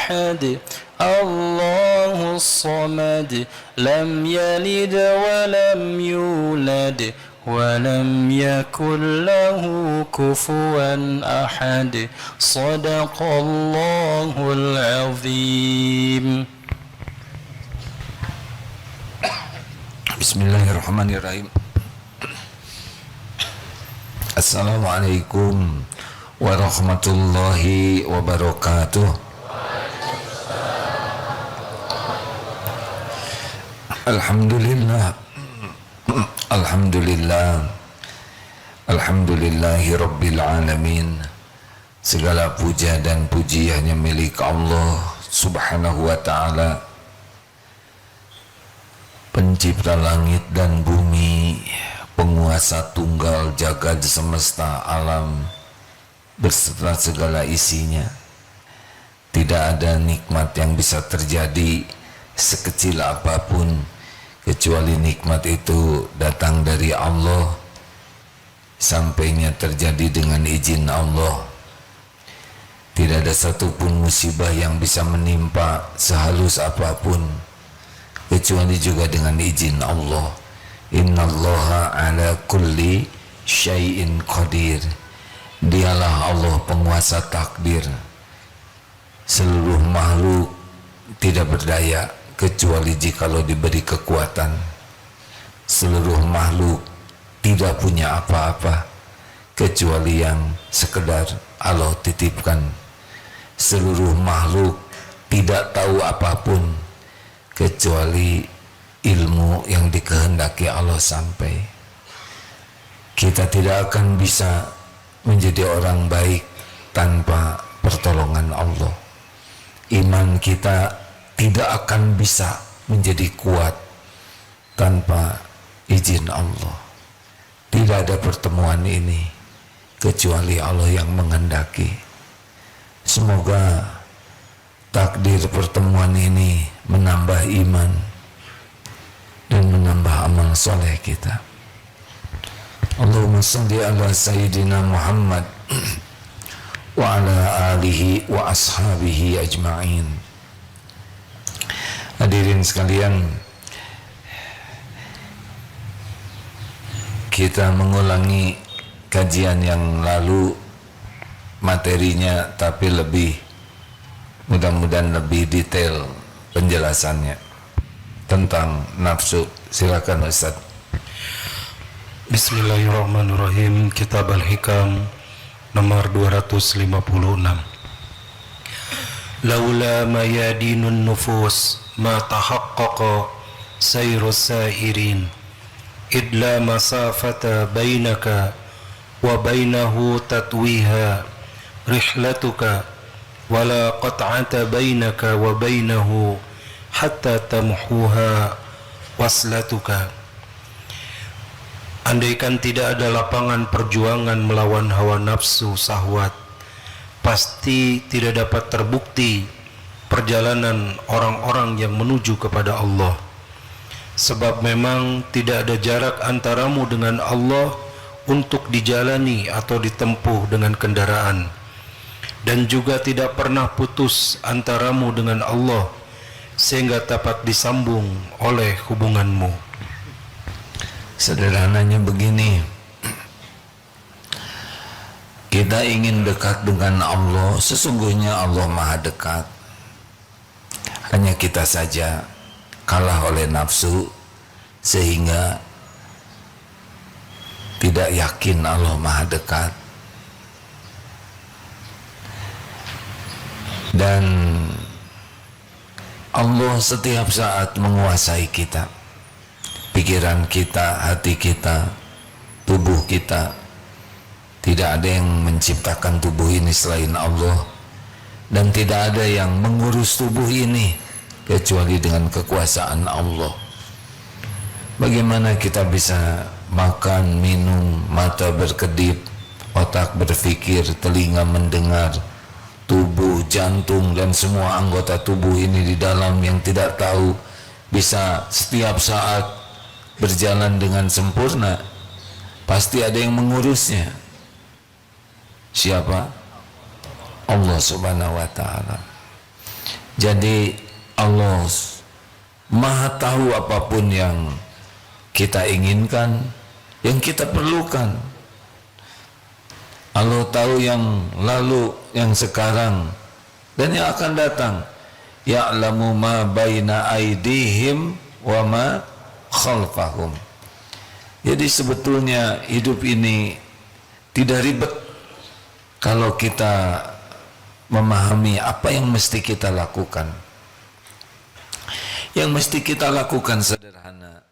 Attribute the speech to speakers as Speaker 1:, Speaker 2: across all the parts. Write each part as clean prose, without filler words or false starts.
Speaker 1: أحد الله الصمد لم يلد ولم يولد ولم يكن له كفوا أحد صدق الله العظيم.
Speaker 2: Bismillahirrahmanirrahim. Assalamualaikum warahmatullahi wabarakatuh. Alhamdulillah, alhamdulillah, alhamdulillahi rabbil alamin. Segala puja dan puji hanya milik Allah subhanahu wa ta'ala, pencipta langit dan bumi, penguasa tunggal jagad semesta alam beserta segala isinya. Tidak ada nikmat yang bisa terjadi sekecil apapun kecuali nikmat itu datang dari Allah, sampainya terjadi dengan izin Allah. Tidak ada satupun musibah yang bisa menimpa sehalus apapun kecuali juga dengan izin Allah. Innallaha ala kulli syai'in qadir. Dialah Allah penguasa takdir. Seluruh makhluk tidak berdaya kecuali jikalau diberi kekuatan. Seluruh makhluk tidak punya apa-apa kecuali yang sekedar Allah titipkan. Seluruh makhluk tidak tahu apapun kecuali ilmu yang dikehendaki Allah sampai. Kita tidak akan bisa menjadi orang baik tanpa pertolongan Allah. Iman kita tidak akan bisa menjadi kuat tanpa izin Allah. Tidak ada pertemuan ini kecuali Allah yang menghendaki. Semoga takdir pertemuan ini menambah iman dan menambah amal soleh kita. Allahumma salli ala Sayyidina Muhammad wa ala alihi wa ashabihi ajma'in. Hadirin sekalian, kita mengulangi kajian yang lalu materinya, tapi lebih mudah-mudahan lebih detail penjelasannya tentang nafsu. Silakan Ustaz.
Speaker 3: Bismillahirrahmanirrahim. Kitab Al-Hikam nomor 256. Laula mayadinun nufus ma tahaqqaqa sayrus sairin idla masafata bainaka wa bainahu tatwiha rihlatuka wala qat'ata bainaka wa bainahu hatta tamhuha waslatuka. Andaikan tidak ada lapangan perjuangan melawan hawa nafsu syahwat, pasti tidak dapat terbukti perjalanan orang-orang yang menuju kepada Allah. Sebab memang tidak ada jarak antaramu dengan Allah untuk dijalani atau ditempuh dengan kendaraan, dan juga tidak pernah putus antaramu dengan Allah sehingga dapat disambung oleh hubunganmu.
Speaker 2: Sederhananya begini, kita ingin dekat dengan Allah, sesungguhnya Allah maha dekat. Hanya kita saja kalah oleh nafsu sehingga tidak yakin Allah maha dekat. Dan Allah setiap saat menguasai kita, pikiran kita, hati kita, tubuh kita. Tidak ada yang menciptakan tubuh ini selain Allah, dan tidak ada yang mengurus tubuh ini kecuali dengan kekuasaan Allah. Bagaimana kita bisa makan, minum, mata berkedip, otak berpikir, telinga mendengar, tubuh, jantung, dan semua anggota tubuh ini di dalam yang tidak tahu bisa setiap saat berjalan dengan sempurna? Pasti ada yang mengurusnya. Siapa? Allah subhanahu wa ta'ala. Jadi Allah Maha tahu apapun yang kita inginkan, yang kita perlukan. Allah tahu yang lalu, yang sekarang, dan yang akan datang. Ya'lamu ma baina aidihim wa ma khalfahum. Jadi sebetulnya hidup ini tidak ribet kalau kita memahami apa yang mesti kita lakukan. Yang mesti kita lakukan sederhana.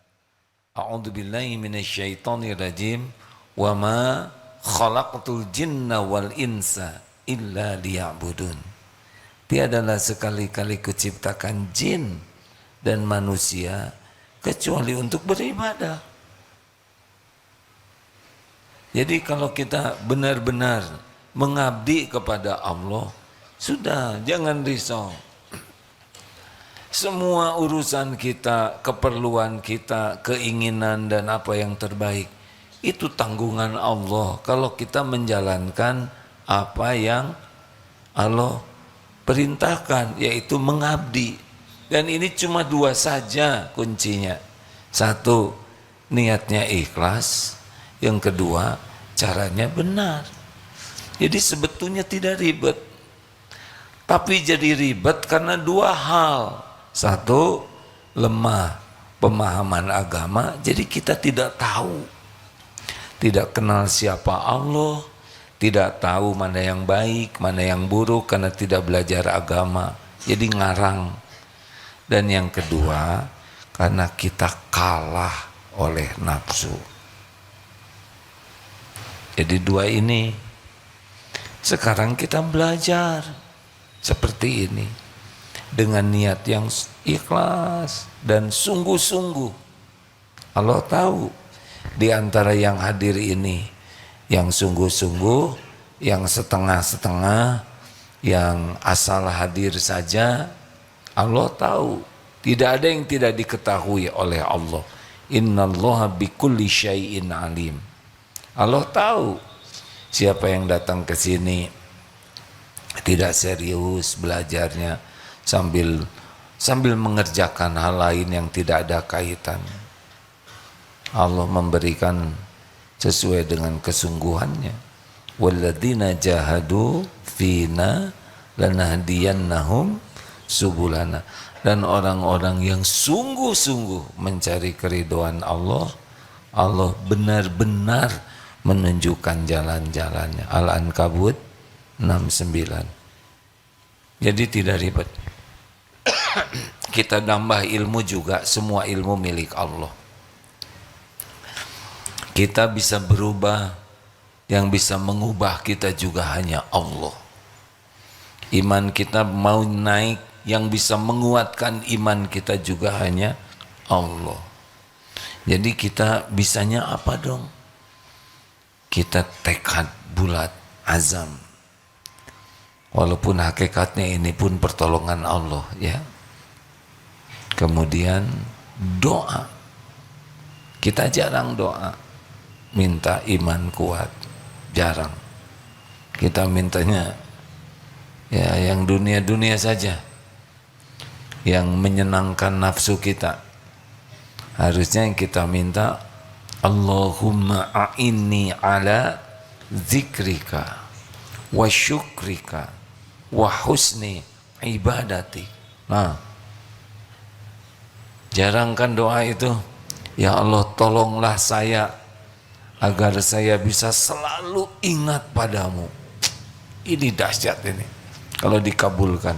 Speaker 2: A'udzubillahi minasyaitonirrajim. Wa ma khalaqtul jinna wal insa illa liya'budun. Tiadalah sekali-kali kuciptakan jin dan manusia kecuali untuk beribadah. Jadi kalau kita benar-benar mengabdi kepada Allah, sudah, jangan risau. Semua urusan kita, keperluan kita, keinginan dan apa yang terbaik, itu tanggungan Allah kalau kita menjalankan apa yang Allah perintahkan, yaitu mengabdi. Dan ini cuma dua saja kuncinya. Satu, niatnya ikhlas. Yang kedua, caranya benar. Jadi sebetulnya tidak ribet. Tapi jadi ribet karena dua hal. Satu, lemah pemahaman agama, jadi kita tidak tahu. Tidak kenal siapa Allah, tidak tahu mana yang baik, mana yang buruk karena tidak belajar agama. Jadi ngarang. Dan yang kedua, karena kita kalah oleh nafsu. Jadi dua ini. Sekarang kita belajar seperti ini dengan niat yang ikhlas dan sungguh-sungguh. Allah tahu di antara yang hadir ini, yang sungguh-sungguh, yang setengah-setengah, yang asal hadir saja, Allah tahu. Tidak ada yang tidak diketahui oleh Allah. Innallaha bikulli syai'in alim. Allah tahu siapa yang datang ke sini tidak serius belajarnya, sambil mengerjakan hal lain yang tidak ada kaitan. Allah memberikan sesuai dengan kesungguhannya. Walladzina jahadu fina lanahdiyannahum subulana. Dan orang-orang yang sungguh-sungguh mencari keridhaan Allah, Allah benar-benar menunjukkan jalan-jalannya. Al-Ankabut 69. Jadi tidak ribet. Kita nambah ilmu juga, semua ilmu milik Allah. Kita bisa berubah, yang bisa mengubah kita juga hanya Allah. Iman kita mau naik, yang bisa menguatkan iman kita juga hanya Allah. Jadi kita bisanya apa dong? Kita tekad bulat, azam. Walaupun hakikatnya ini pun pertolongan Allah, ya. Kemudian doa. Kita jarang doa, minta iman kuat, jarang. Kita mintanya ya yang dunia-dunia saja, yang menyenangkan nafsu kita. Harusnya yang kita minta, Allahumma a'inni ala zikrika wa syukrika wa husni ibadati. Nah, jarang kan doa itu. Ya Allah, tolonglah saya agar saya bisa selalu ingat padamu. Ini dahsyat ini kalau dikabulkan.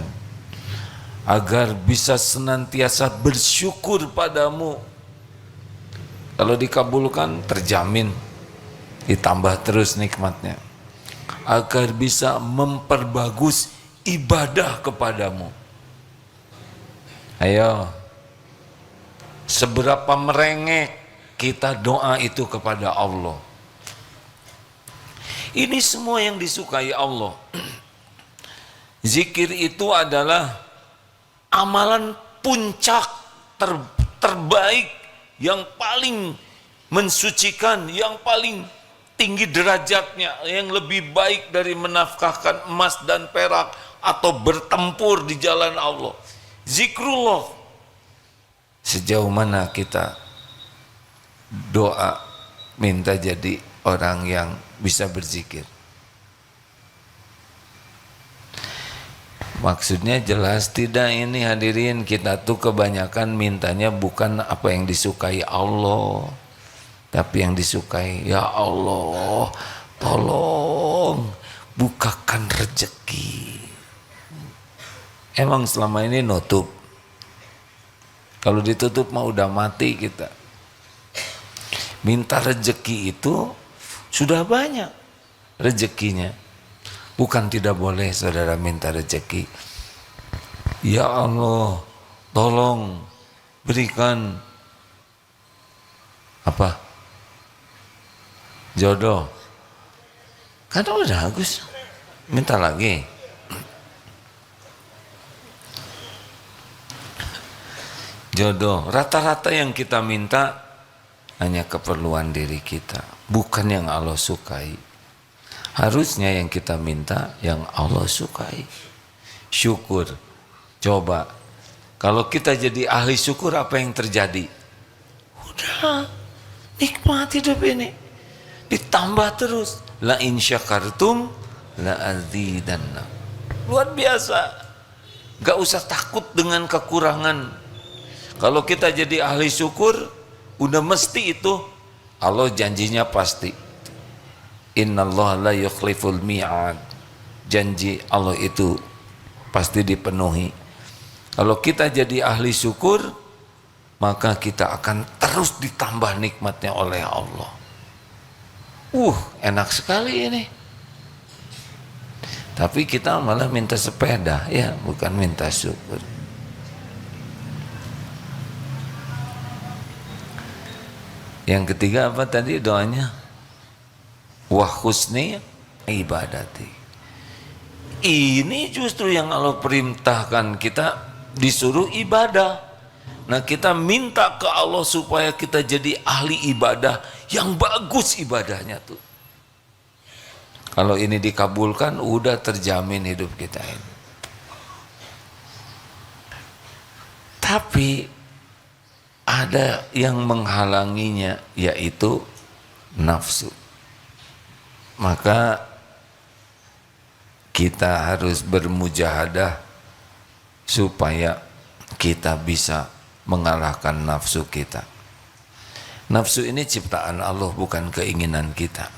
Speaker 2: Agar bisa senantiasa bersyukur padamu. Kalau dikabulkan terjamin ditambah terus nikmatnya. Agar bisa memperbagus ibadah kepadamu. Ayo, seberapa merengek kita doa itu kepada Allah. Ini semua yang disukai Allah. Zikir itu adalah amalan puncak terbaik, yang paling mensucikan, yang paling tinggi derajatnya, yang lebih baik dari menafkahkan emas dan perak, atau bertempur di jalan Allah. Zikrullah. Sejauh mana kita doa minta jadi orang yang bisa berzikir? Maksudnya jelas tidak ini hadirin, kita tuh kebanyakan mintanya bukan apa yang disukai Allah, tapi yang disukai, ya Allah tolong bukakan rezeki. Emang selama ini nutup, kalau ditutup mah udah mati kita. Minta rezeki itu sudah banyak rezekinya. Bukan tidak boleh saudara minta rezeki. Ya Allah, tolong berikan apa? Jodoh. Kan udah Agus, minta lagi. Jodoh, rata-rata yang kita minta hanya keperluan diri kita, bukan yang Allah sukai. Harusnya yang kita minta yang Allah sukai. Syukur. Coba kalau kita jadi ahli syukur, apa yang terjadi? Udah nikmat hidup ini, ditambah terus. La in syakartum la azidanna. Luar biasa. Gak usah takut dengan kekurangan. Kalau kita jadi ahli syukur, udah mesti itu Allah janjinya pasti. Innallaha la yukhliful mi'ad. Janji Allah itu pasti dipenuhi. Kalau kita jadi ahli syukur, maka kita akan terus ditambah nikmatnya oleh Allah. Enak sekali ini. Tapi kita malah minta sepeda, ya, bukan minta syukur. Yang ketiga apa tadi doanya? Wa husni ibadati. Ini justru yang Allah perintahkan kita disuruh ibadah. Nah, kita minta ke Allah supaya kita jadi ahli ibadah yang bagus ibadahnya tuh. Kalau ini dikabulkan, udah terjamin hidup kita ini. Tapi ada yang menghalanginya, yaitu nafsu. Maka kita harus bermujahadah supaya kita bisa mengalahkan nafsu kita. Nafsu ini ciptaan Allah, bukan keinginan kita.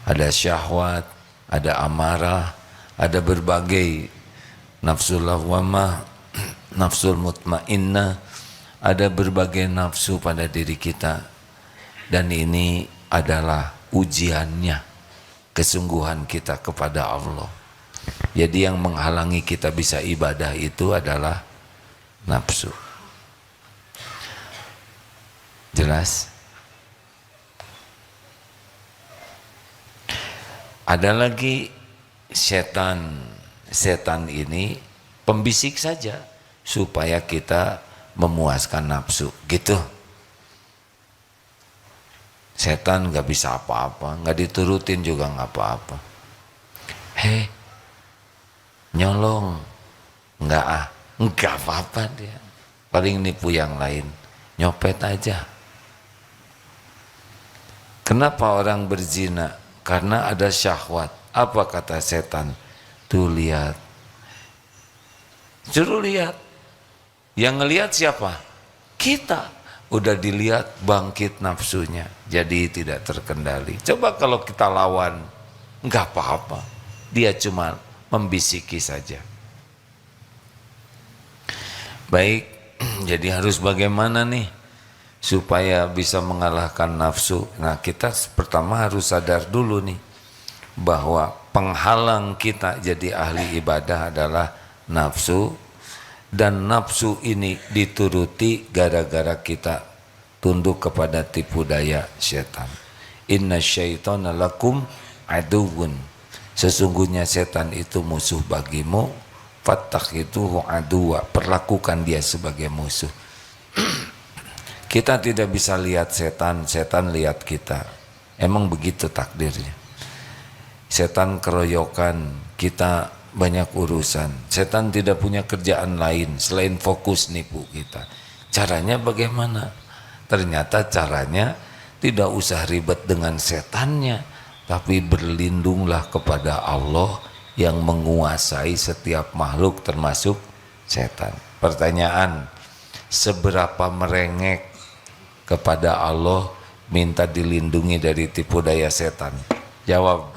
Speaker 2: Ada syahwat, ada amarah, ada berbagai nafsul lawwamah, nafsul mutmainnah, ada berbagai nafsu pada diri kita. Dan ini adalah ujiannya, kesungguhan kita kepada Allah. Jadi yang menghalangi kita bisa ibadah itu adalah nafsu. Jelas? Ada lagi setan. Setan ini pembisik saja supaya kita memuaskan nafsu, gitu. Setan gak bisa apa-apa, gak diturutin juga gak apa-apa. Nyolong, enggak apa-apa dia. Paling nipu yang lain, nyopet aja. Kenapa orang berzina? Karena ada syahwat. Apa kata setan? Tuh lihat, suruh lihat. Yang ngelihat siapa? Kita. Udah dilihat bangkit nafsunya, jadi tidak terkendali. Coba kalau kita lawan, enggak apa-apa, dia cuma membisiki saja. Baik, jadi harus bagaimana nih supaya bisa mengalahkan nafsu? Nah, kita pertama harus sadar dulu nih bahwa penghalang kita jadi ahli ibadah adalah nafsu. Dan nafsu ini dituruti gara-gara kita tunduk kepada tipu daya setan. Inna syaitana lakum aduwwun. Sesungguhnya setan itu musuh bagimu. Fattakhidhuhu aduwwa. Perlakukan dia sebagai musuh. Kita tidak bisa lihat setan, setan lihat kita. Emang begitu takdirnya. Setan keroyokan, kita banyak urusan. Setan tidak punya kerjaan lain selain fokus nipu kita. Caranya bagaimana? Ternyata caranya tidak usah ribet dengan setannya, tapi berlindunglah kepada Allah yang menguasai setiap makhluk termasuk setan. Pertanyaan, seberapa merengek kepada Allah minta dilindungi dari tipu daya setan? Jawab.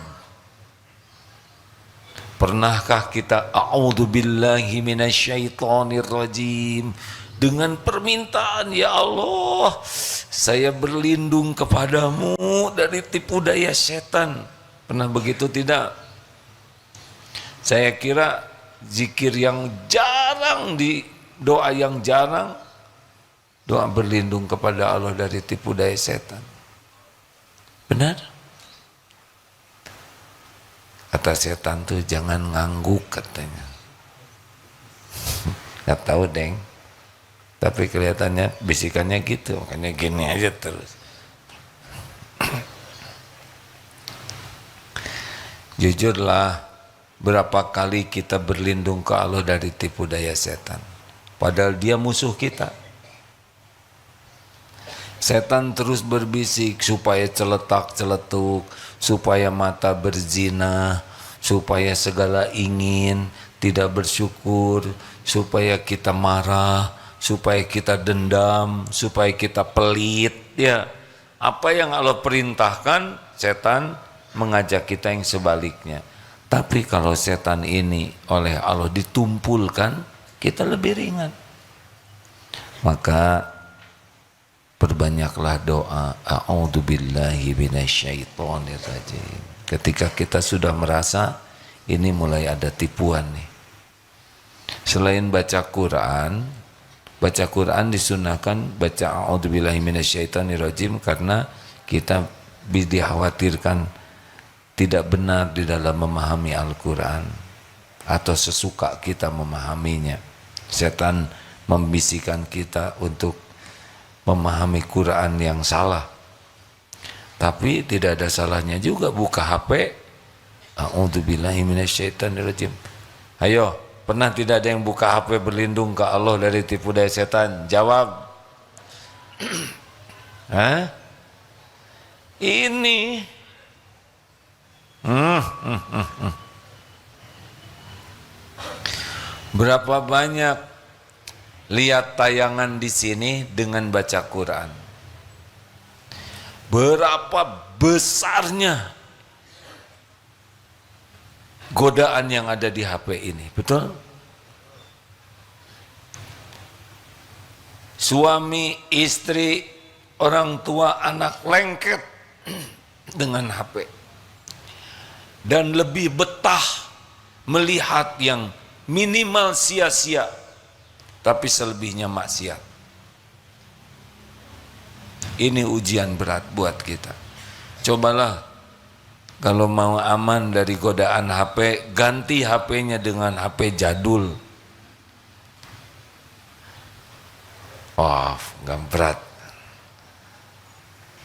Speaker 2: Pernahkah kita a'udzubillahi minasyaitonirrajim dengan permintaan, ya Allah, saya berlindung kepadamu dari tipu daya setan? Pernah begitu tidak? Saya kira zikir yang jarang, di doa yang jarang, doa berlindung kepada Allah dari tipu daya setan. Benar? Kata setan tuh jangan ngangguk katanya. Gak tahu deng, tapi kelihatannya bisikannya gitu, makanya gini aja terus. Jujurlah, berapa kali kita berlindung ke Allah dari tipu daya setan, padahal dia musuh kita. Setan terus berbisik supaya celetak-celetuk, supaya mata berzina, supaya segala ingin, tidak bersyukur, supaya kita marah, supaya kita dendam, supaya kita pelit. Ya, apa yang Allah perintahkan, setan mengajak kita yang sebaliknya. Tapi kalau setan ini oleh Allah ditumpulkan, kita lebih ringan. Maka perbanyaklah doa a'udzubillahi minasyaitonirrajim. Ketika kita sudah merasa ini mulai ada tipuan nih. Selain baca Quran disunahkan baca a'udzubillahi minasyaitonirrajim karena kita dikhawatirkan tidak benar di dalam memahami Al-Quran atau sesuka kita memahaminya. Setan membisikkan kita untuk memahami Quran yang salah. Tapi tidak ada salahnya juga buka HP a'udzubillahi minasyaitonirrajim. Ayo, pernah tidak ada yang buka HP berlindung ke Allah dari tipu daya setan? Jawab. Hah? Ini berapa banyak lihat tayangan di sini dengan baca Quran? Berapa besarnya godaan yang ada di HP ini, betul? Suami, istri, orang tua, anak lengket dengan HP. Dan lebih betah melihat yang minimal sia-sia, tapi selebihnya maksiat. Ini ujian berat buat kita. Cobalah kalau mau aman dari godaan HP, ganti HP-nya dengan HP jadul. Wah, gak berat.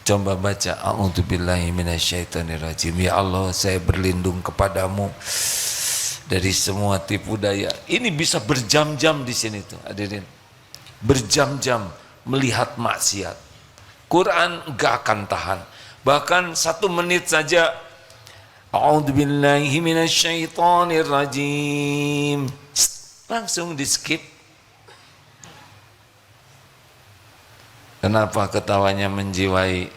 Speaker 2: Coba baca a'udzubillahi minasyaitonirrajim. Ya Allah, saya berlindung kepadamu dari semua tipu daya. Ini bisa berjam-jam di sini tuh, hadirin. Berjam-jam melihat maksiat. Quran enggak akan tahan. Bahkan 1 menit saja a'udzubillahi minasyaitonirrajim, langsung di skip. Kenapa ketawanya menjiwai?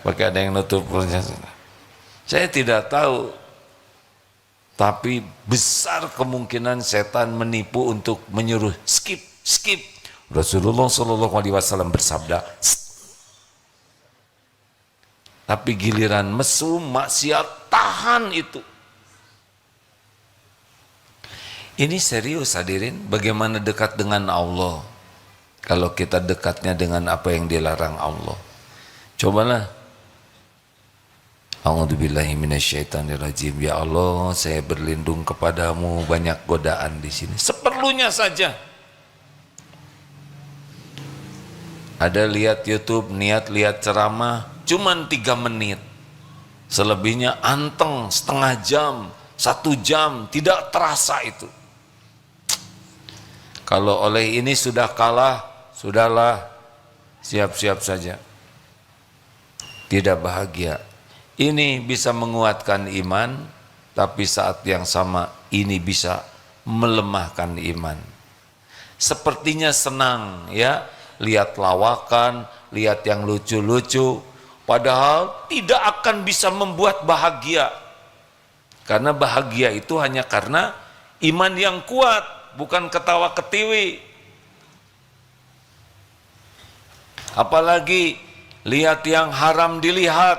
Speaker 2: Pakai ada yang nutup. Saya tidak tahu, tapi besar kemungkinan setan menipu untuk menyuruh skip. Rasulullah SAW bersabda, tapi giliran mesum, maksiat, tahan itu. Ini serius hadirin, bagaimana dekat dengan Allah kalau kita dekatnya dengan apa yang dilarang Allah. Cobalah. A'udzubillahi minasyaitonirrajim. Ya Allah, saya berlindung kepadamu, banyak godaan di sini. Seperlunya saja. Ada lihat YouTube, niat lihat ceramah, cuman 3 menit. Selebihnya anteng setengah jam, 1 jam, tidak terasa itu. Kalau oleh ini sudah kalah, sudahlah, siap-siap saja. Tidak bahagia. Ini bisa menguatkan iman, tapi saat yang sama ini bisa melemahkan iman. Sepertinya senang ya, lihat lawakan, lihat yang lucu-lucu, padahal tidak akan bisa membuat bahagia. Karena bahagia itu hanya karena iman yang kuat, bukan ketawa ketiwi. Apalagi lihat yang haram dilihat,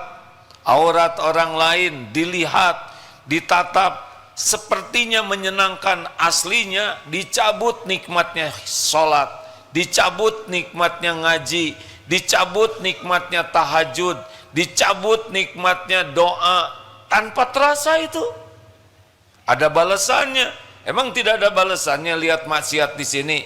Speaker 2: aurat orang lain dilihat, ditatap, sepertinya menyenangkan, aslinya dicabut nikmatnya sholat, dicabut nikmatnya ngaji, dicabut nikmatnya tahajud, dicabut nikmatnya doa, tanpa terasa itu. Ada balasannya. Emang tidak ada balasannya lihat maksiat di sini?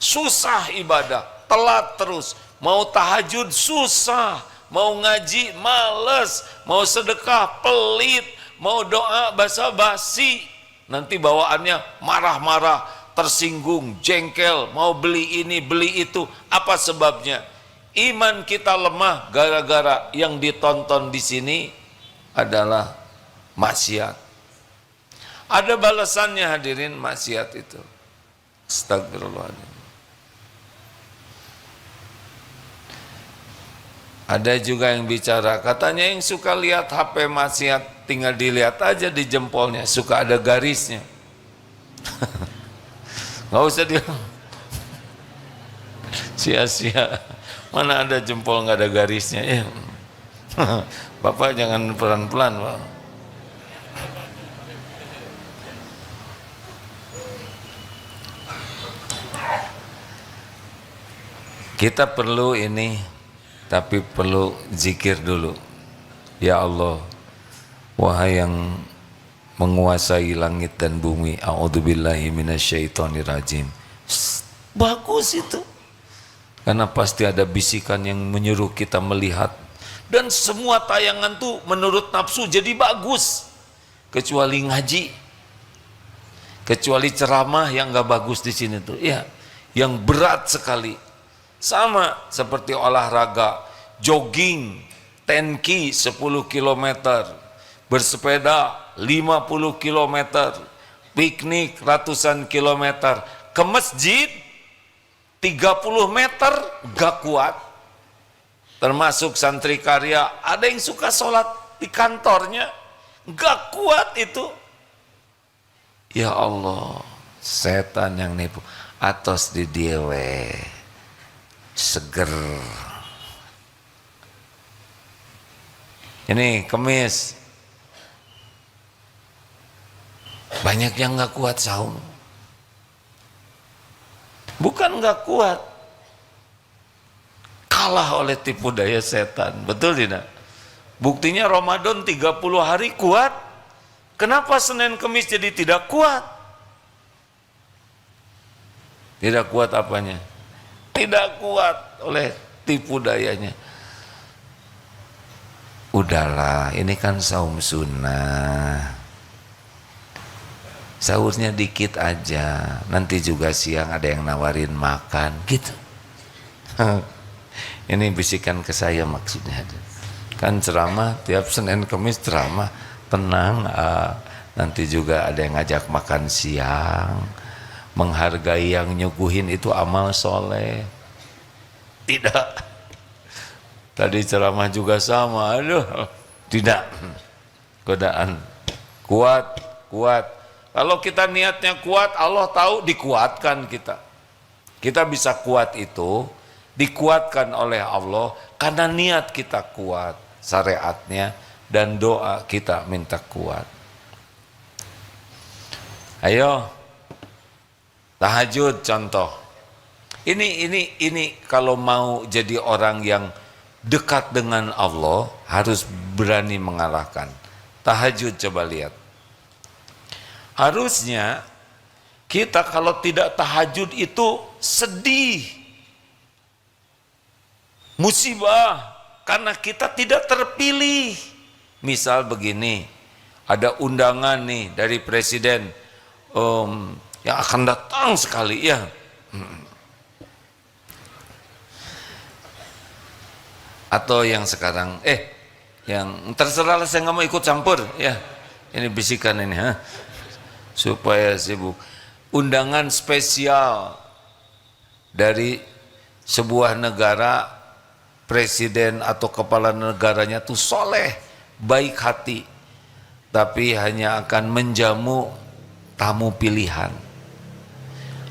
Speaker 2: Susah ibadah, telat terus, mau tahajud susah, mau ngaji males, mau sedekah pelit, mau doa basa-basi, nanti bawaannya marah-marah, tersinggung, jengkel, mau beli ini, beli itu. Apa sebabnya? Iman kita lemah gara-gara yang ditonton di sini adalah maksiat. Ada balasannya hadirin maksiat itu. Astagfirullahaladzim. Ada juga yang bicara, katanya yang suka lihat HP maksiat tinggal dilihat aja di jempolnya, suka ada garisnya. Nggak usah dia sia-sia. Mana ada jempol nggak ada garisnya ya. Bapak jangan pelan-pelan, Pak. Kita perlu ini, tapi perlu zikir dulu. Ya Allah, wahai yang menguasai langit dan bumi, a'udzubillahi minasyaitonirrajim. Bagus itu. Karena pasti ada bisikan yang menyuruh kita melihat. Dan semua tayangan tuh menurut nafsu jadi bagus. Kecuali ngaji. Kecuali ceramah yang gak bagus di sini tuh. Ya, yang berat sekali. Sama seperti olahraga, jogging, 10K 10 km, bersepeda 50 km, piknik ratusan kilometer, ke masjid 30 meter gak kuat. Termasuk santri karya, ada yang suka sholat di kantornya, gak kuat itu. Ya Allah, setan yang nipu. Atos di diewe seger. Ini kemis banyak yang nggak kuat saum, bukan nggak kuat, kalah oleh tipu daya setan. Betul tidak? Buktinya Ramadan 30 hari kuat, kenapa Senin Kemis jadi tidak kuat? Tidak kuat apanya? Tidak kuat oleh tipu dayanya. Udahlah, ini kan saum sunnah, sahurnya dikit aja, nanti juga siang ada yang nawarin makan gitu. Ini bisikan ke saya maksudnya. Kan ceramah tiap Senin Kemis ceramah, tenang, nanti juga ada yang ngajak makan siang. Menghargai yang nyuguhin itu amal soleh. Tidak. Tadi ceramah juga sama, aduh, tidak. Godaan. Kuat, kuat. Kalau kita niatnya kuat, Allah tahu dikuatkan kita. Kita bisa kuat itu dikuatkan oleh Allah karena niat kita kuat, syariatnya, dan doa kita minta kuat. Ayo, tahajud contoh. Ini kalau mau jadi orang yang dekat dengan Allah harus berani mengalahkan. Tahajud coba lihat. Harusnya kita kalau tidak tahajud itu sedih, musibah, karena kita tidak terpilih. Misal begini, ada undangan nih dari presiden yang akan datang sekali ya. Atau yang sekarang yang terserah, saya nggak mau ikut campur ya, ini bisikan ini supaya sibuk. Undangan spesial dari sebuah negara, presiden atau kepala negaranya tuh soleh, baik hati, tapi hanya akan menjamu tamu pilihan.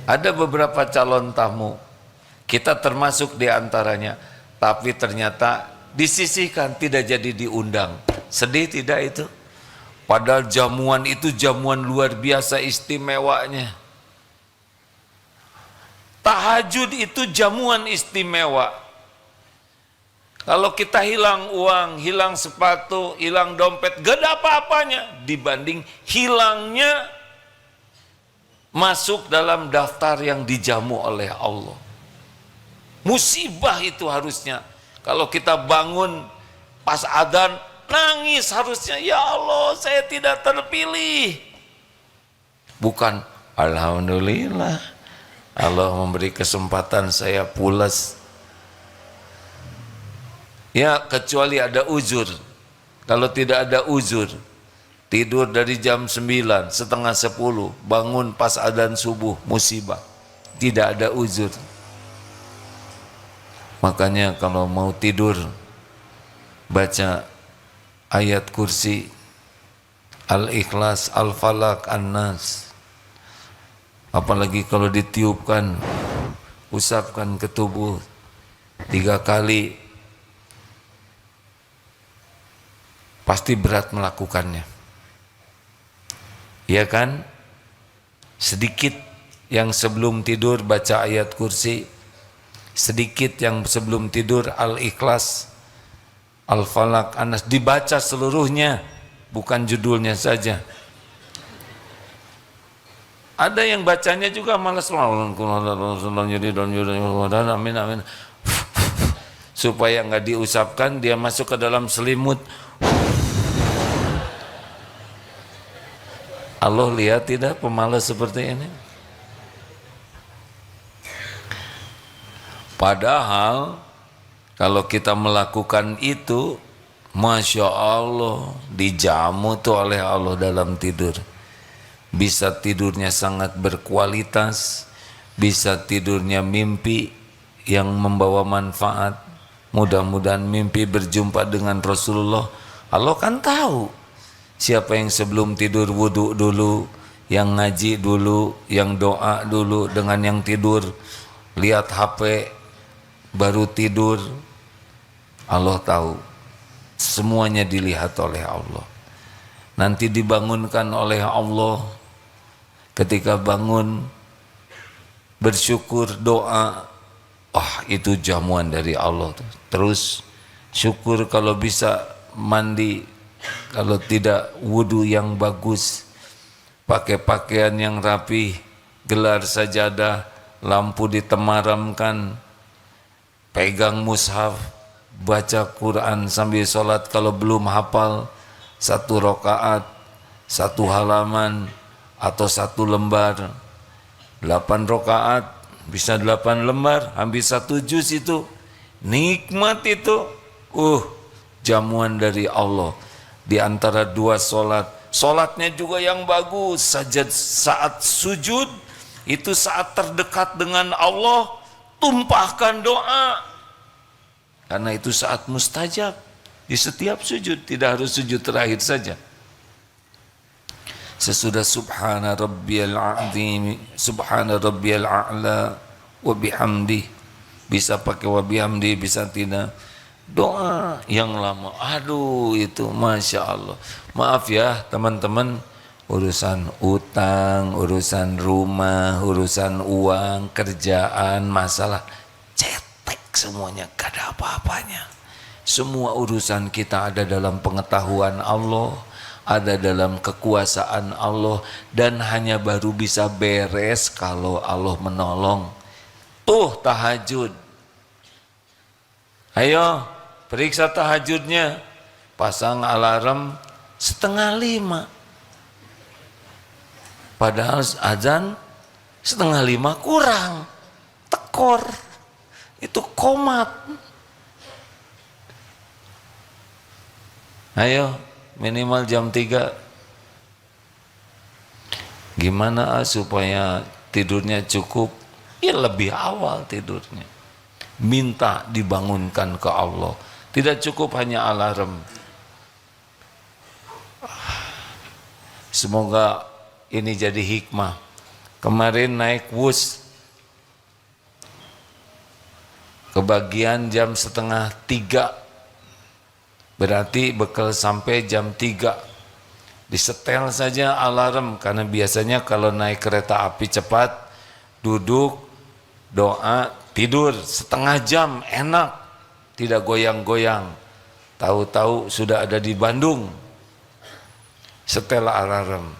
Speaker 2: Ada beberapa calon tamu, kita termasuk di antaranya, tapi ternyata disisihkan, tidak jadi diundang. Sedih tidak itu? Padahal jamuan itu jamuan luar biasa istimewanya. Tahajud itu jamuan istimewa. Kalau kita hilang uang, hilang sepatu, hilang dompet, gak ada apa-apanya dibanding hilangnya masuk dalam daftar yang dijamu oleh Allah. Musibah itu harusnya. Kalau kita bangun pas adzan nangis harusnya, ya Allah saya tidak terpilih. Bukan alhamdulillah Allah memberi kesempatan saya pulas. Ya kecuali ada uzur. Kalau tidak ada uzur, tidur dari jam 9, setengah 10, bangun pas adzan subuh, musibah. Tidak ada uzur. Makanya kalau mau tidur, baca ayat kursi, Al-Ikhlas, Al-Falaq, An-Nas. Apalagi kalau ditiupkan, usapkan ke tubuh 3 kali, pasti berat melakukannya. Ya kan? Sedikit yang sebelum tidur baca ayat kursi, sedikit yang sebelum tidur Al-Ikhlas, Al-Falaq, An-Nas, dibaca seluruhnya, bukan judulnya saja. Ada yang bacanya juga malas, amin amin, supaya nggak diusapkan, dia masuk ke dalam selimut. Allah lihat tidak pemalas seperti ini? Padahal kalau kita melakukan itu, Masya Allah, dijamu tuh oleh Allah dalam tidur. Bisa tidurnya sangat berkualitas, bisa tidurnya mimpi yang membawa manfaat. Mudah-mudahan mimpi berjumpa dengan Rasulullah. Allah kan tahu siapa yang sebelum tidur wudhu dulu, yang ngaji dulu, yang doa dulu dengan yang tidur, lihat HP baru tidur. Allah tahu, semuanya dilihat oleh Allah. Nanti dibangunkan oleh Allah. Ketika bangun, bersyukur, doa, itu jamuan dari Allah. Terus syukur kalau bisa mandi, kalau tidak wudu yang bagus, pakai pakaian yang rapi, gelar sajadah, lampu ditemaramkan, pegang mushaf, baca Quran sambil sholat. Kalau belum hafal, 1 rakaat, 1 halaman, atau 1 lembar. 8 rakaat bisa 8 lembar, hampir 1 juz itu. Nikmat itu. Jamuan dari Allah. Di antara 2 sholat, sholatnya juga yang bagus. Saat sujud itu saat terdekat dengan Allah, tumpahkan doa, karena itu saat mustajab di setiap sujud, tidak harus sujud terakhir saja. Sesudah subhana rabbiyal azim, subhana rabbiyal a'la wa bihamdi, bisa pakai wa bihamdi, bisa tidak. Doa yang lama, itu Masya Allah. Maaf ya teman-teman, urusan utang, urusan rumah, urusan uang, kerjaan, masalah cetek semuanya, gak ada apa-apanya. Semua urusan kita ada dalam pengetahuan Allah, ada dalam kekuasaan Allah, dan hanya baru bisa beres kalau Allah menolong. Tuh tahajud, ayo periksa tahajudnya, pasang alarm 4:30. Padahal azan 4:30 kurang. Tekor. Itu komat. Ayo, minimal jam 3. Gimana supaya tidurnya cukup? Ya lebih awal tidurnya. Minta dibangunkan ke Allah. Tidak cukup hanya alarm. Semoga ini jadi hikmah. Kemarin naik bus, kebagian jam 2:30. Berarti bekal sampai jam 3. Disetel saja alarm, karena biasanya kalau naik kereta api cepat, duduk, doa, tidur setengah jam, enak, tidak goyang-goyang. Tahu-tahu sudah ada di Bandung. Setel alarm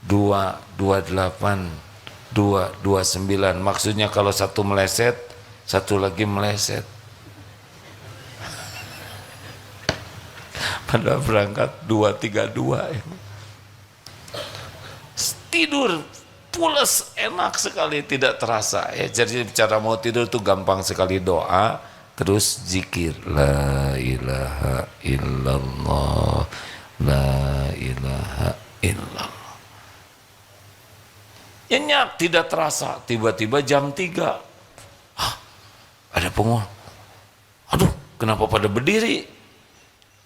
Speaker 2: 2:28, 2:29. Maksudnya kalau satu meleset, satu lagi meleset. Pada berangkat 2:32. Tidur pulas, enak sekali, tidak terasa ya. Jadi cara mau tidur tuh gampang sekali, doa terus zikir, la ilaha illallah, la ilaha illallah. Nyenyak, tidak terasa. Tiba-tiba jam 3, ada penghuni. Aduh, kenapa pada berdiri?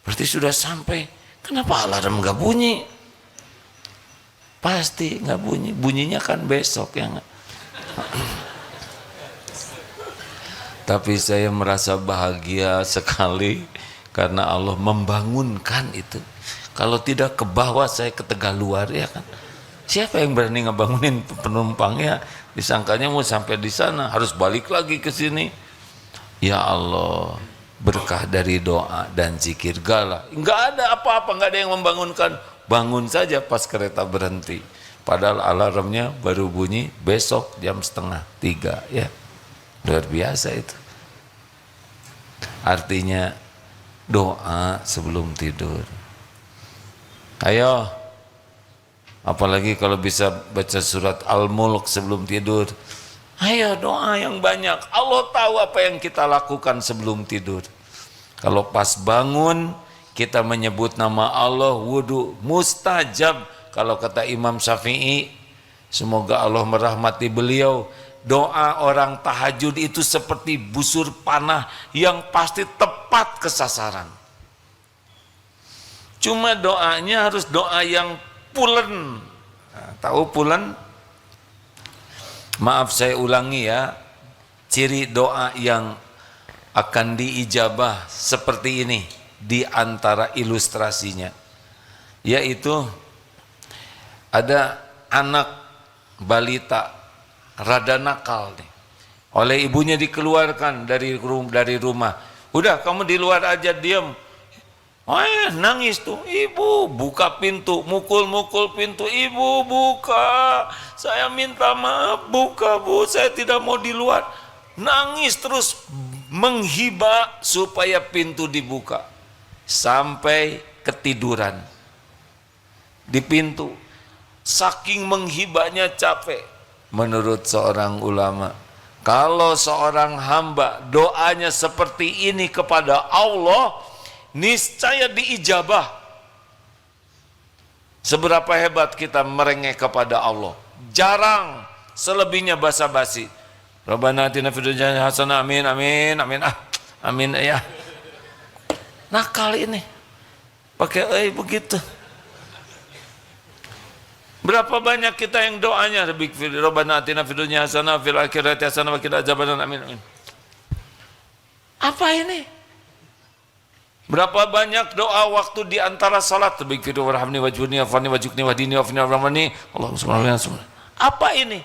Speaker 2: Berarti sudah sampai. Kenapa alarm gak bunyi? Pasti gak bunyi. Bunyinya kan besok ya gak? Tapi saya merasa bahagia sekali karena Allah membangunkan itu. Kalau tidak ke bawah, saya ke Tegaluar ya kan. Siapa yang berani ngebangunin penumpangnya? Disangkanya mau sampai di sana, harus balik lagi ke sini. Ya Allah, berkah dari doa dan zikir. Gala, nggak ada apa-apa, nggak ada yang membangunkan. Bangun saja pas kereta berhenti. Padahal alarmnya baru bunyi besok jam 2:30 ya. Luar biasa itu. Artinya doa sebelum tidur. Ayo, apalagi kalau bisa baca surat Al-Mulk sebelum tidur. Ayo doa yang banyak. Allah tahu apa yang kita lakukan sebelum tidur. Kalau pas bangun kita menyebut nama Allah, wudu mustajab. Kalau kata Imam Syafi'i, semoga Allah merahmati beliau, doa orang tahajud itu seperti busur panah yang pasti tepat ke sasaran. Cuma doanya harus doa yang pulen. Nah, tahu pulen? Maaf saya ulangi ya, ciri doa yang akan diijabah seperti ini di antara ilustrasinya, yaitu ada anak balita rada nakal nih, oleh ibunya dikeluarkan dari rumah. Udah kamu di luar aja, diam. Nangis tuh, ibu buka pintu, mukul-mukul pintu, ibu buka, saya minta maaf, buka bu, saya tidak mau di luar. Nangis terus menghibah supaya pintu dibuka, sampai ketiduran di pintu. Saking menghibahnya capek. Menurut seorang ulama, kalau seorang hamba doanya seperti ini kepada Allah, niscaya diijabah. Seberapa hebat kita merengek kepada Allah, jarang, selebihnya basa-basi. Rabbana atina fid dunya hasanah, amin amin amin, amin ya. Nakal ini pakai begitu. Berapa banyak kita yang doanya Rabbana atina fid dunya hasanah fil akhirati hasanah wa qina adzabannar, amin amin. Apa ini? Berapa banyak doa waktu di antara salat, tabiqir warhamni wajhuni afani wajukni wahdini wafni warhamni Allahumma shalli ala Muhammad. Apa ini?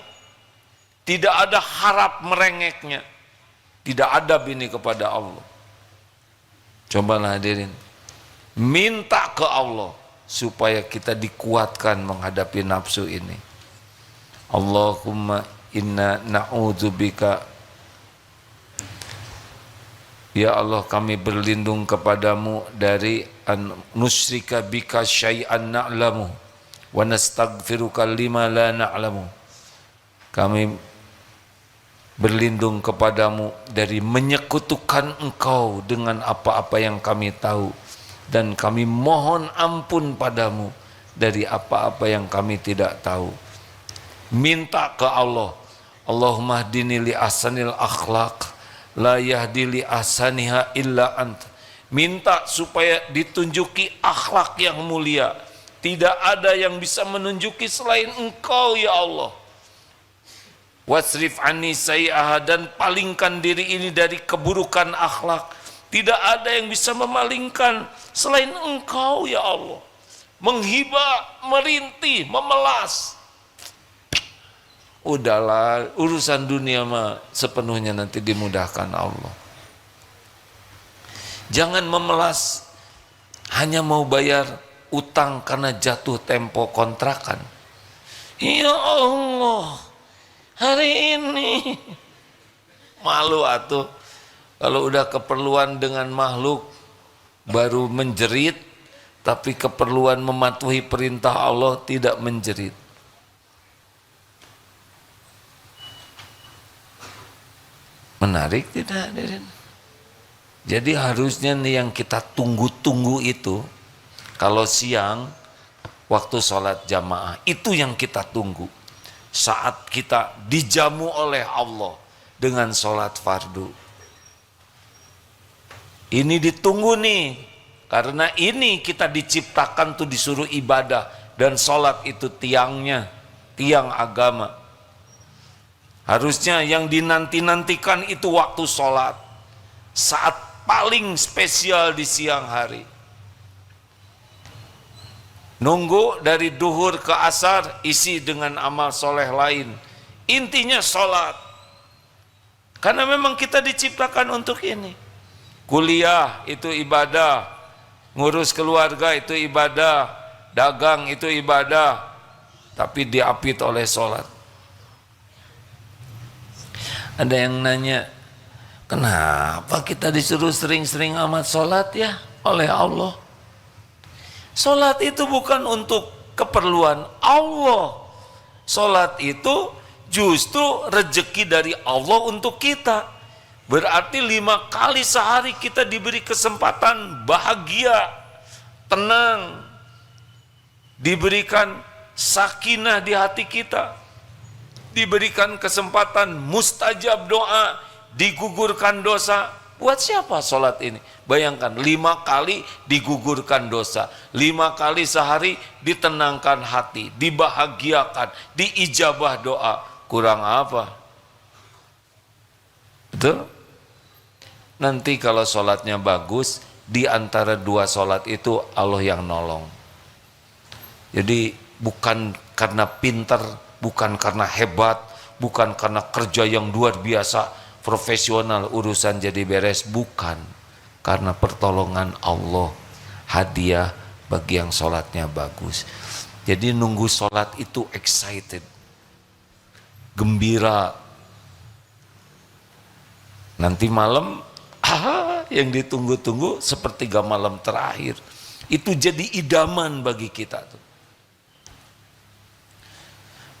Speaker 2: Tidak ada harap merengeknya, tidak adab ini kepada Allah. Cobalah hadirin, minta ke Allah supaya kita dikuatkan menghadapi nafsu ini. Allahumma inna na'udzubika Ya Allah, kami berlindung kepadamu dari an nusyrika bika syai'an na'lamu wa nastaghfiruka lima la na'lamu. Kami berlindung kepadamu dari menyekutukan engkau dengan apa-apa yang kami tahu, dan kami mohon ampun padamu dari apa-apa yang kami tidak tahu. Minta ke Allah, Allahumma hdini li ahsanil akhlaq la yahdi li ahsaniha illa ant. Minta supaya ditunjuki akhlak yang mulia, tidak ada yang bisa menunjuki selain engkau ya Allah. Wasrif anni sayyi'aha, dan palingkan diri ini dari keburukan akhlak. Tidak ada yang bisa memalingkan selain engkau ya Allah. Menghibah, merintih, memelas. Udahlah, urusan dunia mah sepenuhnya nanti dimudahkan Allah. Jangan memelas hanya mau bayar utang karena jatuh tempo kontrakan. Ya Allah, hari ini malu atuh kalau udah keperluan dengan makhluk baru menjerit, tapi keperluan mematuhi perintah Allah tidak menjerit. Menarik tidak hadirin? Jadi harusnya nih yang kita tunggu-tunggu itu, kalau siang waktu sholat jamaah, itu yang kita tunggu. Saat kita dijamu oleh Allah dengan sholat fardu. Ini ditunggu nih, karena ini kita diciptakan tuh disuruh ibadah, dan sholat itu tiangnya, tiang agama. Harusnya yang dinanti-nantikan itu waktu sholat, saat paling spesial di siang hari. Nunggu dari duhur ke asar, isi dengan amal soleh lain. Intinya sholat. Karena memang kita diciptakan untuk ini. Kuliah itu ibadah, ngurus keluarga itu ibadah, dagang itu ibadah, tapi diapit oleh sholat. Ada yang nanya, kenapa kita disuruh sering-sering amat sholat ya oleh Allah? Sholat itu bukan untuk keperluan Allah. Sholat itu justru rezeki dari Allah untuk kita. Berarti 5 kali sehari kita diberi kesempatan bahagia, tenang, diberikan sakinah di hati kita, diberikan kesempatan mustajab doa, digugurkan dosa. Buat siapa sholat ini? Bayangkan 5 kali digugurkan dosa, 5 kali sehari ditenangkan hati, dibahagiakan, diijabah doa. Kurang apa? Betul? Nanti kalau sholatnya bagus, di antara 2 sholat itu Allah yang nolong. Jadi bukan karena pintar, bukan karena hebat, bukan karena kerja yang luar biasa, profesional urusan jadi beres, bukan. Karena pertolongan Allah, hadiah bagi yang sholatnya bagus. Jadi nunggu sholat itu excited, gembira. Nanti malam, yang ditunggu-tunggu sepertiga malam terakhir, itu jadi idaman bagi kita tuh.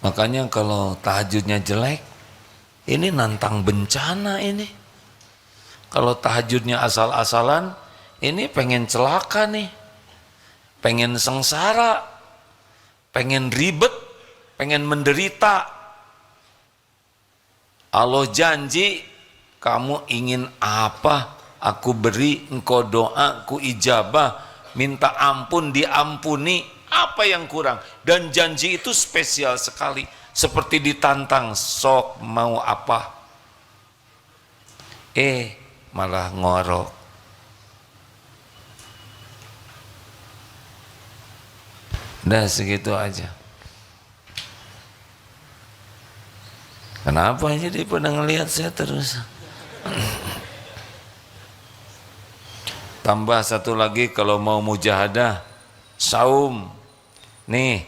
Speaker 2: Makanya kalau tahajudnya jelek, ini nantang bencana ini. Kalau tahajudnya asal-asalan, ini pengen celaka nih, pengen sengsara, pengen ribet, pengen menderita. Allah janji, kamu ingin apa, aku beri, engkau doa, aku ijabah, minta ampun, diampuni. Apa yang kurang? Dan janji itu spesial sekali, seperti ditantang, sok mau apa? Malah ngorok. Udah segitu aja. Kenapa jadi pada ngelihat saya terus? Tambah satu lagi, kalau mau mujahadah, saum. Nih,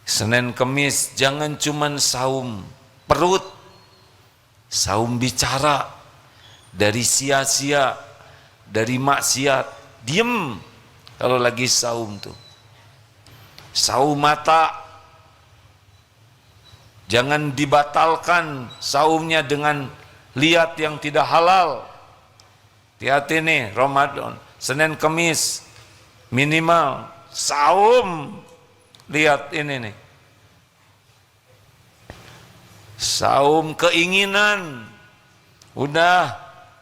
Speaker 2: Senin Kemis jangan cuman saum perut, saum bicara. dari sia-sia, dari maksiat. Diem kalau lagi saum tuh. Saum mata, jangan dibatalkan saumnya dengan lihat yang tidak halal. Hati-hati nih, Ramadan, Senin Kemis minimal saum, lihat ini nih, saum keinginan. Udah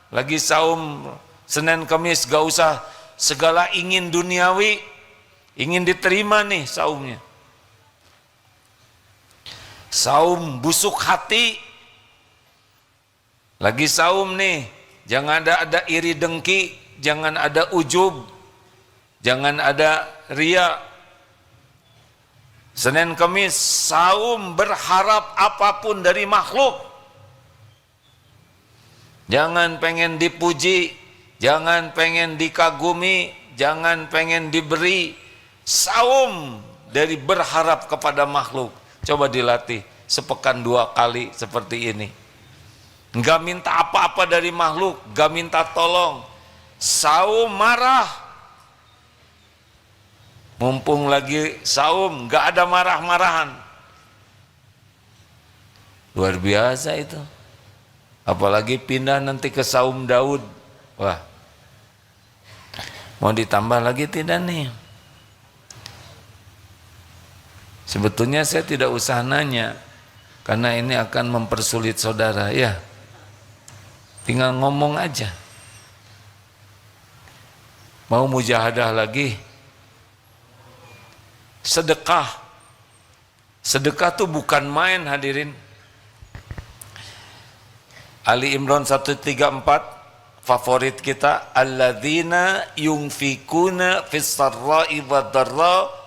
Speaker 2: lagi saum Senin Kemis, gak usah segala ingin duniawi, ingin diterima nih saumnya. Saum busuk hati, lagi saum nih, jangan ada iri dengki, jangan ada ujub, jangan ada ria. Senin Kemis saum berharap apapun dari makhluk. Jangan pengen dipuji, jangan pengen dikagumi, jangan pengen diberi. Saum dari berharap kepada makhluk. Coba dilatih sepekan 2 kali seperti ini. Enggak minta apa-apa dari makhluk, enggak minta tolong. Saum marah. Mumpung lagi saum, enggak ada marah-marahan. Luar biasa itu. Apalagi pindah nanti ke saum Daud. Wah. Mau ditambah lagi tidak nih? Sebetulnya saya tidak usah nanya, karena ini akan mempersulit saudara, ya. Tinggal ngomong aja. Mau mujahadah lagi? Sedekah. Sedekah tuh bukan main, hadirin. Ali Imran 134, favorit kita, alladzina yunfikuna fis sarra'i wad dharra,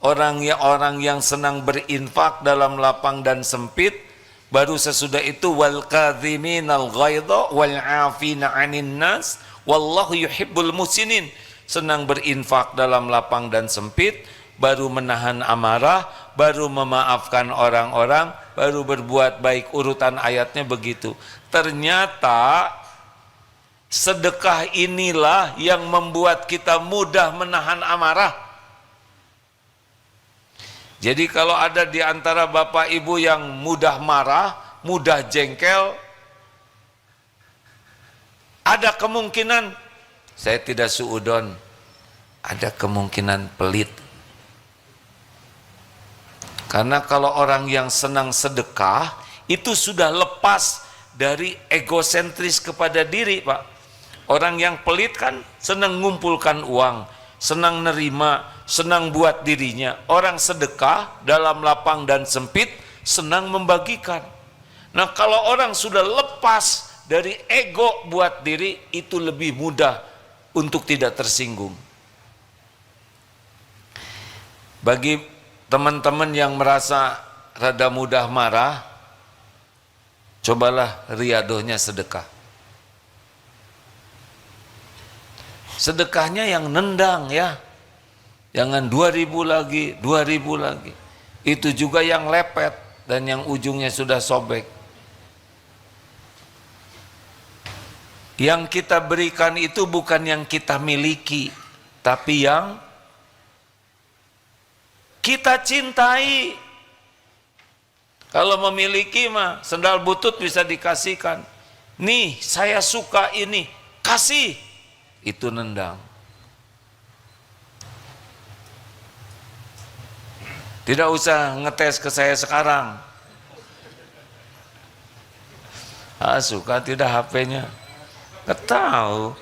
Speaker 2: orang yang senang berinfak dalam lapang dan sempit. Baru sesudah itu wal kadhiminal ghaidha wal 'afina 'anil nas wallahu yuhibbul muhsinin. Senang berinfak dalam lapang dan sempit, baru menahan amarah, baru memaafkan orang-orang, baru berbuat baik. Urutan ayatnya begitu. Ternyata sedekah inilah yang membuat kita mudah menahan amarah. Jadi kalau ada di antara bapak ibu yang mudah marah, mudah jengkel, ada kemungkinan, saya tidak suudon, ada kemungkinan pelit. Karena kalau orang yang senang sedekah, itu sudah lepas dari egosentris kepada diri, Pak. Orang yang pelit kan senang ngumpulkan uang, senang nerima, senang buat dirinya. Orang sedekah dalam lapang dan sempit senang membagikan. Nah, kalau orang sudah lepas dari ego buat diri, itu lebih mudah untuk tidak tersinggung. Bagi teman-teman yang merasa rada mudah marah, cobalah riadohnya sedekah. Sedekahnya yang nendang, ya. Jangan 2.000 lagi, 2.000 lagi. Itu juga yang lepet dan yang ujungnya sudah sobek. Yang kita berikan itu bukan yang kita miliki, tapi yang kita cintai. Kalau memiliki mah sendal butut bisa dikasihkan. Nih, saya suka ini, kasih. Itu nendang. Tidak usah ngetes ke saya sekarang. Suka tidak HP-nya? Ketahu.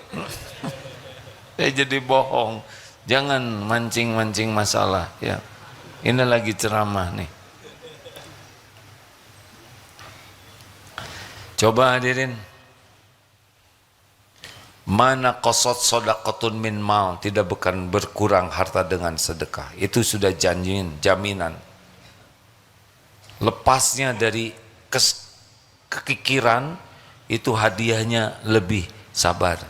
Speaker 2: Saya jadi bohong. Jangan mancing-mancing masalah, ya. Ini lagi ceramah nih. Coba hadirin. Mana qasad shadaqatun min mal, tidak bukan berkurang harta dengan sedekah. Itu sudah jaminan. Lepasnya dari kekikiran, itu hadiahnya lebih sabar,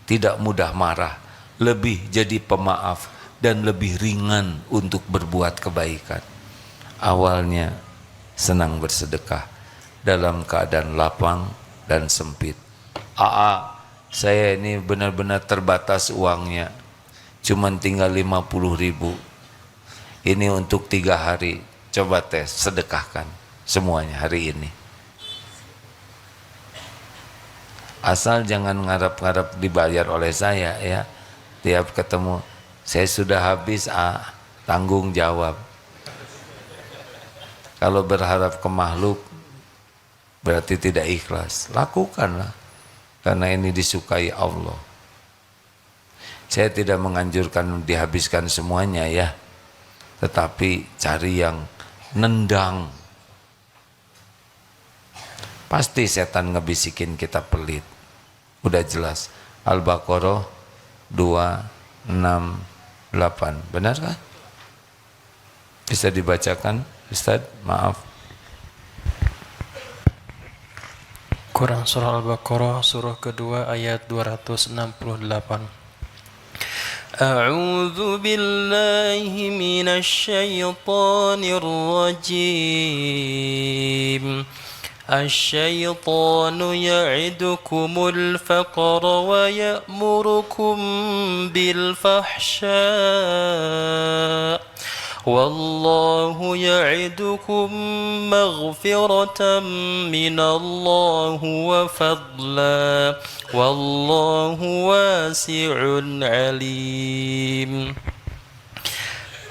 Speaker 2: tidak mudah marah, lebih jadi pemaaf, dan lebih ringan untuk berbuat kebaikan. Awalnya senang bersedekah dalam keadaan lapang dan sempit. "AA, saya ini benar-benar terbatas uangnya, cuman tinggal 50.000. Ini untuk 3 hari, coba tes, sedekahkan semuanya hari ini. Asal jangan ngarap-ngarap dibayar oleh saya ya. Tiap ketemu, saya sudah habis, tanggung jawab. Kalau berharap ke makhluk berarti tidak ikhlas. Lakukanlah, karena ini disukai Allah. Saya tidak menganjurkan dihabiskan semuanya ya, tetapi cari yang nendang. Pasti setan ngebisikin kita pelit. Udah jelas. Al-Baqarah 268. Benar kan? Bisa dibacakan, Ustaz? Maaf.
Speaker 1: Quran surah Al-Baqarah surah kedua ayat 268. A'udzu billahi minasy syaithanir rajim. الشيطان يعدكم الفقر ويأمركم بالفحشاء والله يعدكم مغفرة من الله وفضلا والله واسع عليم.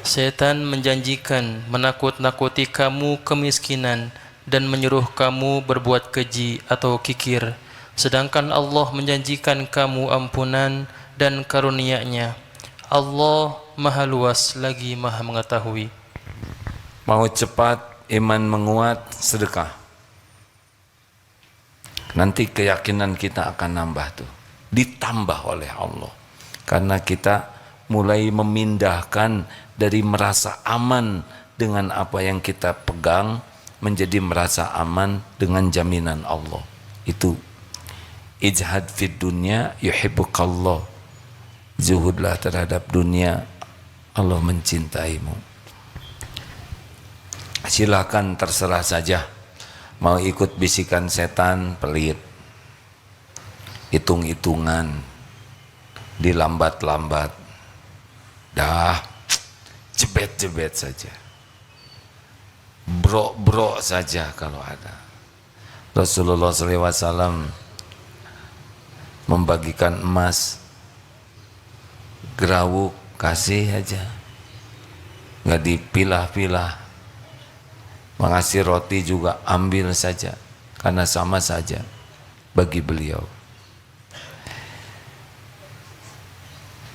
Speaker 1: Setan menjanjikan menakut-nakuti kamu kemiskinan dan menyuruh kamu berbuat keji atau kikir, sedangkan Allah menjanjikan kamu ampunan dan karunia-Nya. Allah Maha Luas lagi Maha Mengetahui.
Speaker 2: Mau cepat iman menguat, sedekah. Nanti keyakinan kita akan nambah tuh, ditambah oleh Allah. Karena kita mulai memindahkan dari merasa aman dengan apa yang kita pegang menjadi merasa aman dengan jaminan Allah. Itu ijhad fid dunya yuhibbukallah. Zuhudlah terhadap dunia, Allah mencintaimu. Silakan, terserah saja. Mau ikut bisikan setan, pelit, hitung-hitungan, dilambat-lambat, dah jebet-jebet saja, brok-brok saja kalau ada. Rasulullah SAW membagikan emas, gerawuk, kasih aja, nggak dipilah-pilah. Mengasih roti juga ambil saja, karena sama saja bagi beliau.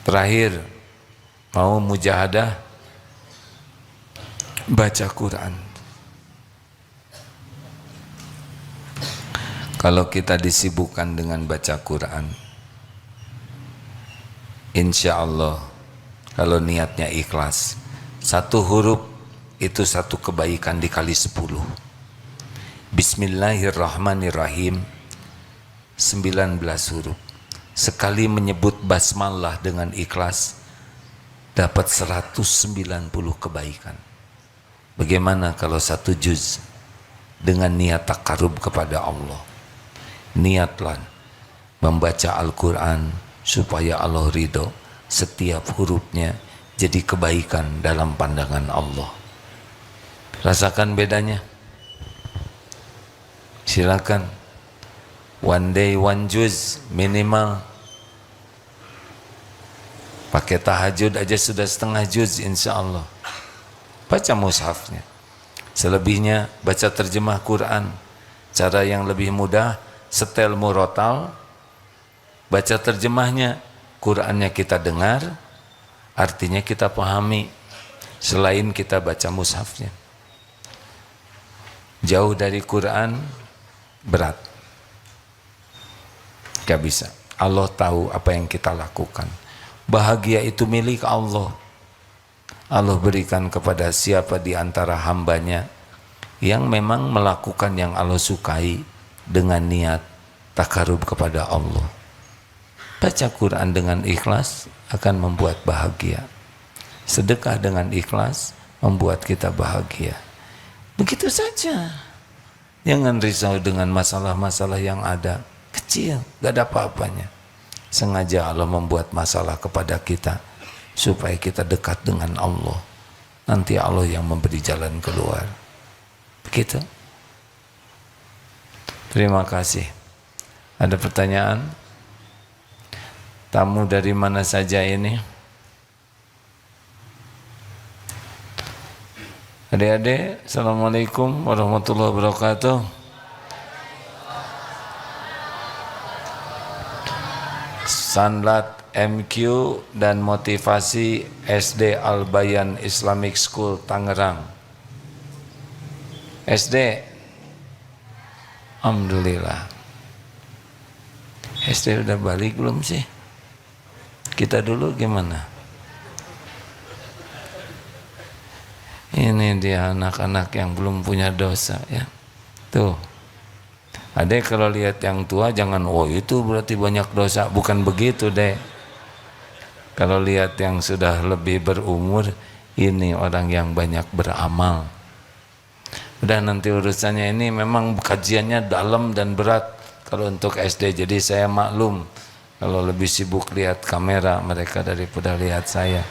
Speaker 2: Terakhir, mau mujahadah, baca Quran. Kalau kita disibukkan dengan baca Quran, insya Allah, kalau niatnya ikhlas, satu huruf itu satu kebaikan dikali 10. Bismillahirrahmanirrahim 19 huruf. Sekali menyebut basmalah dengan ikhlas dapat 190 kebaikan. Bagaimana kalau satu juz dengan niat takarub kepada Allah? Niatlah membaca Al-Quran supaya Allah ridho. Setiap hurufnya jadi kebaikan dalam pandangan Allah. Rasakan bedanya. Silakan. One day one juz minimal. Pakai tahajud aja sudah setengah juz insya Allah. Baca mushafnya. Selebihnya baca terjemah Quran. Cara yang lebih mudah, setel murotal, baca terjemahnya, Qurannya kita dengar, artinya kita pahami, selain kita baca mushafnya. Jauh dari Quran berat, gak bisa. Allah tahu apa yang kita lakukan. Bahagia itu milik Allah. Allah berikan kepada siapa di antara hambanya yang memang melakukan yang Allah sukai dengan niat takarub kepada Allah. Baca Quran dengan ikhlas akan membuat bahagia. Sedekah dengan ikhlas membuat kita bahagia. Begitu saja. Jangan risau dengan masalah-masalah yang ada. kecil, gak ada apa-apanya. Sengaja Allah membuat masalah kepada kita supaya kita dekat dengan Allah. Nanti Allah yang memberi jalan keluar. Begitu. Terima kasih. Ada pertanyaan? Tamu dari mana saja ini? Adik-adik, Assalamualaikum warahmatullahi wabarakatuh. Sanlat MQ dan motivasi SD Al Bayan Islamic School Tangerang. SD, alhamdulillah. SD udah balik belum sih? Kita dulu gimana? Ini dia anak-anak yang belum punya dosa ya. Tuh. Adek kalau lihat yang tua jangan, oh itu berarti banyak dosa. Bukan begitu dek. Kalau lihat yang sudah lebih berumur, ini orang yang banyak beramal. Udah nanti urusannya ini memang kajiannya dalam dan berat kalau untuk SD. Jadi saya maklum kalau lebih sibuk lihat kamera mereka daripada lihat saya.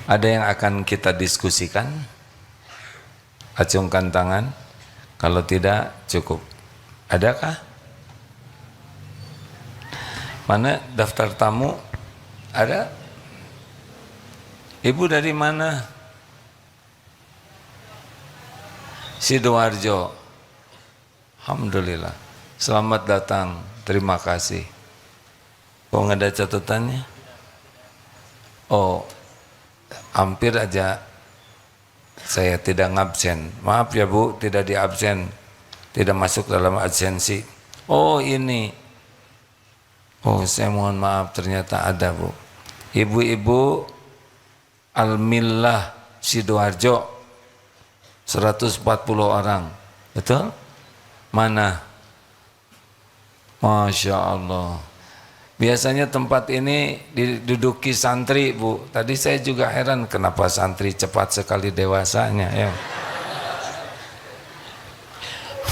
Speaker 2: Ada yang akan kita diskusikan? Acungkan tangan. Kalau tidak, cukup. Adakah? Mana daftar tamu? Ada? Ibu dari mana? Sidoarjo. Alhamdulillah. Selamat datang. Terima kasih. Kok nggak ada catatannya? Oh, hampir aja saya tidak ngabsen. Maaf ya Bu, tidak diabsen, tidak masuk dalam absensi. Oh ini, oh saya mohon maaf, ternyata ada Bu. Ibu-ibu Al-Millah Sidoarjo 140 orang, betul? Mana? Masya Allah. Biasanya tempat ini diduduki santri Bu. Tadi saya juga heran kenapa santri cepat sekali dewasanya ya.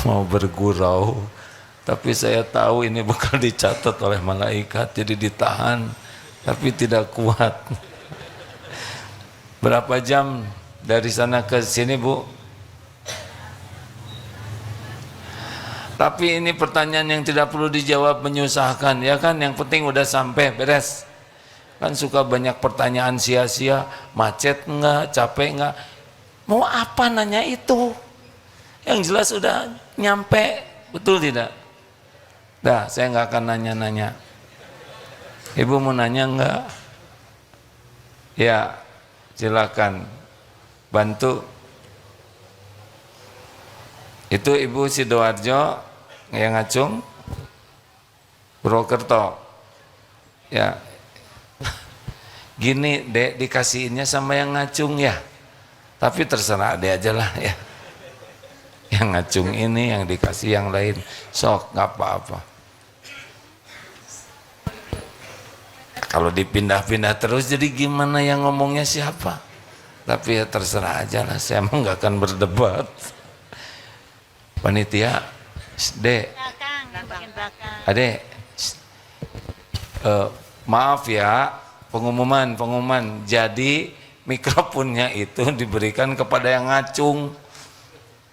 Speaker 2: Mau bergurau. Tapi saya tahu ini bakal dicatat oleh malaikat, jadi ditahan. Tapi tidak kuat. Berapa jam dari sana ke sini Bu? Tapi ini pertanyaan yang tidak perlu dijawab menyusahkan, ya kan? Yang penting udah sampai, beres. Kan suka banyak pertanyaan sia-sia, macet enggak, capek enggak. Mau apa nanya itu? Yang jelas udah nyampe, betul tidak? Dah, saya enggak akan nanya-nanya. Ibu mau nanya enggak? Ya, silakan. Bantu. Itu Ibu Sidoarjo yang ngacung Purwokerto ya. Gini dek, dikasihinnya sama yang ngacung ya, tapi terserah dek aja lah ya. Yang ngacung ini yang dikasih yang lain, sok gak apa-apa. Kalau dipindah-pindah terus jadi gimana, yang ngomongnya siapa? Tapi ya terserah aja lah, saya emang gak akan berdebat. Panitia, Dek, Adek, maaf ya, pengumuman. Jadi mikrofonnya itu diberikan kepada yang ngacung.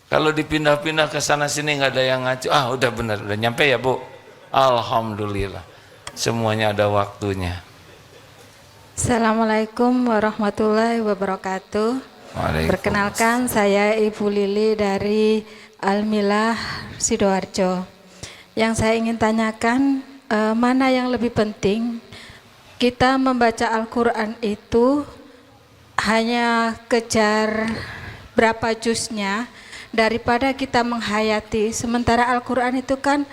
Speaker 2: Kalau dipindah-pindah ke sana sini nggak ada yang ngacung. Ah, udah benar, udah nyampe ya Bu. Alhamdulillah, semuanya ada waktunya.
Speaker 4: Assalamualaikum warahmatullahi wabarakatuh. Perkenalkan, saya Ibu Lili dari Al-Millah Sidoarjo. Yang saya ingin tanyakan, mana yang lebih penting, kita membaca Al-Quran itu hanya kejar berapa juznya daripada kita menghayati. Sementara Al-Quran itu kan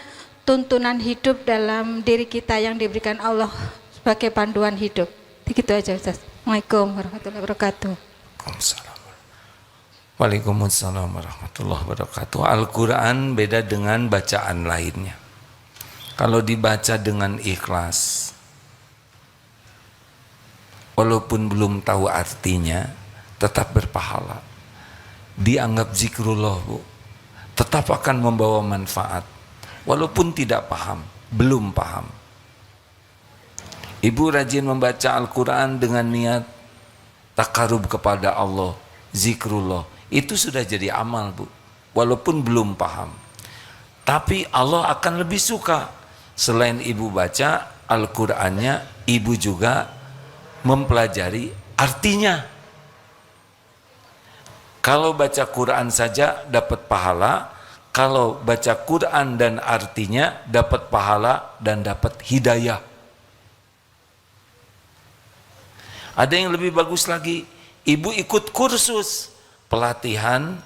Speaker 4: tuntunan hidup dalam diri kita yang diberikan Allah sebagai panduan hidup. Begitu aja Ustaz. Assalamualaikum warahmatullahi wabarakatuh.
Speaker 2: Waalaikumsalam warahmatullahi wabarakatuh. Al-Quran beda dengan bacaan lainnya. Kalau dibaca dengan ikhlas, walaupun belum tahu artinya, tetap berpahala. Dianggap zikrullah Bu. tetap akan membawa manfaat walaupun tidak paham, belum paham. Ibu rajin membaca Al-Quran dengan niat takarub kepada Allah, zikrullah, itu sudah jadi amal, Bu, walaupun belum paham. Tapi Allah akan lebih suka selain ibu baca Al-Qur'annya, ibu juga mempelajari artinya. Kalau baca Quran saja dapat pahala, kalau baca Quran dan artinya dapat pahala dan dapat hidayah. Ada yang lebih bagus lagi, ibu ikut kursus pelatihan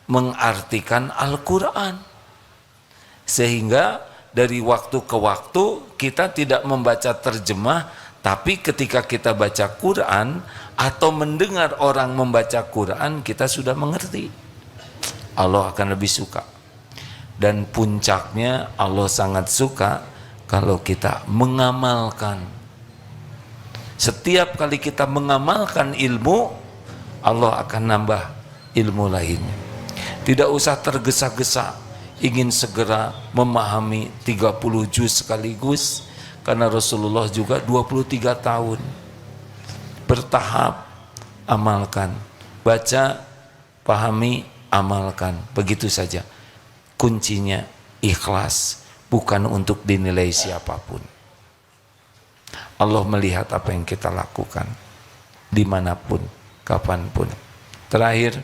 Speaker 2: mengartikan Al-Quran. Sehingga dari waktu ke waktu kita tidak membaca terjemah, tapi ketika kita baca Quran atau mendengar orang membaca Quran, kita sudah mengerti. Allah akan lebih suka. Dan puncaknya Allah sangat suka kalau kita mengamalkan. Setiap kali kita mengamalkan ilmu, Allah akan nambah ilmu lainnya. Tidak usah tergesa-gesa ingin segera memahami 30 juz sekaligus, karena Rasulullah juga 23 tahun. Bertahap, amalkan, baca, pahami, amalkan, begitu saja. Kuncinya ikhlas, bukan untuk dinilai siapapun. Allah melihat apa yang kita lakukan dimanapun, kapanpun. Terakhir,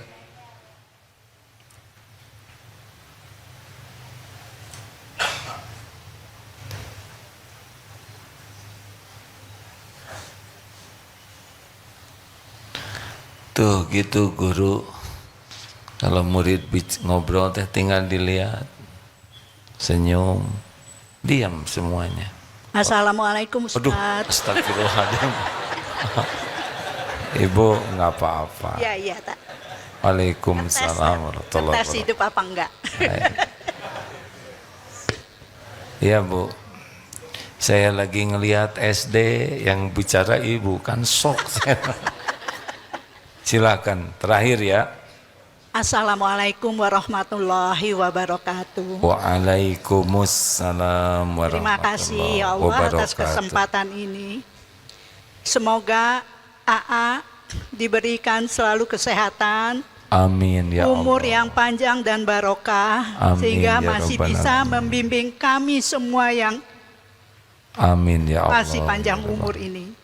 Speaker 2: tuh gitu guru, kalau murid ngobrol teh tinggal dilihat, senyum, diam semuanya.
Speaker 5: Assalamualaikum Ustaz.
Speaker 2: Aduh, astagfirullahaladzim. Ibu nggak apa-apa.
Speaker 5: Iya tak.
Speaker 2: Waalaikumsalam warahmatullahi
Speaker 5: Tes hidup apa enggak?
Speaker 2: Iya Bu, saya lagi ngelihat SD yang bicara ibu, kan shock saya. Silakan, terakhir ya.
Speaker 5: Assalamualaikum warahmatullahi wabarakatuh.
Speaker 2: Waalaikumsalam warahmatullahi wabarakatuh.
Speaker 5: Terima kasih ya Allah atas kesempatan ini. Semoga AA diberikan selalu kesehatan,
Speaker 2: amin ya Allah,
Speaker 5: umur yang panjang dan barokah,
Speaker 2: amin,
Speaker 5: sehingga
Speaker 2: ya
Speaker 5: masih
Speaker 2: Rabbal
Speaker 5: bisa
Speaker 2: alamin.
Speaker 5: membimbing kami semua yang
Speaker 2: amin ya Allah,
Speaker 5: masih panjang umur ini.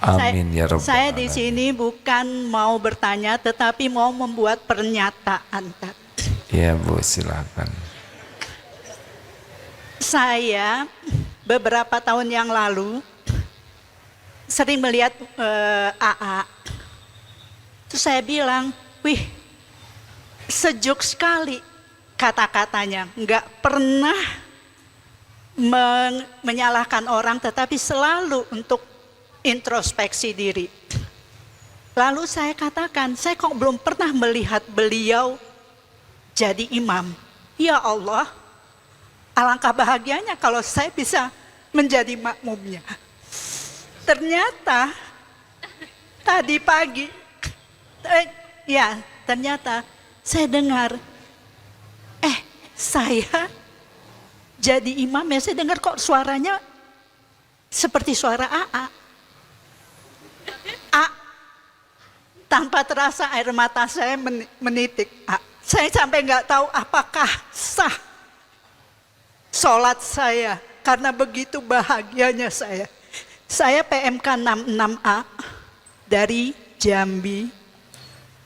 Speaker 2: amin ya Rabbal
Speaker 5: Saya di
Speaker 2: alamin.
Speaker 5: sini bukan mau bertanya, tetapi mau membuat pernyataan.
Speaker 2: Ya Bu, silakan.
Speaker 5: Saya beberapa tahun yang lalu sering melihat AA. Terus saya bilang, wih, sejuk sekali kata-katanya, nggak pernah menyalahkan orang, tetapi selalu untuk introspeksi diri. Lalu saya katakan, saya kok belum pernah melihat beliau jadi imam. Ya Allah, alangkah bahagianya kalau saya bisa menjadi makmumnya. Ternyata tadi pagi, ternyata saya dengar, saya jadi imam ya, saya dengar kok suaranya seperti suara AA. Tanpa terasa air mata saya menitik. Saya sampai nggak tahu apakah sah sholat saya, karena begitu bahagianya saya. Saya PMK 66A dari Jambi.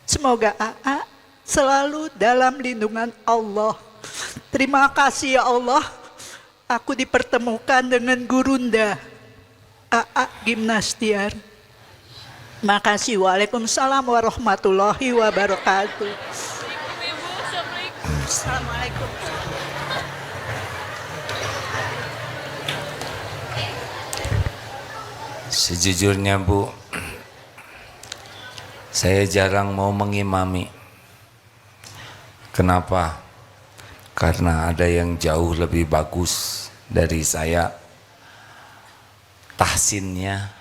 Speaker 5: Semoga AA selalu dalam lindungan Allah. Terima kasih ya Allah, aku dipertemukan dengan Gurunda AA Gimnastiar. Makasih. Waalaikumsalam warahmatullahi wabarakatuh. Assalamualaikum.
Speaker 2: Sejujurnya Bu, saya jarang mau mengimami. Kenapa? Karena ada yang jauh lebih bagus dari saya. Tahsinnya,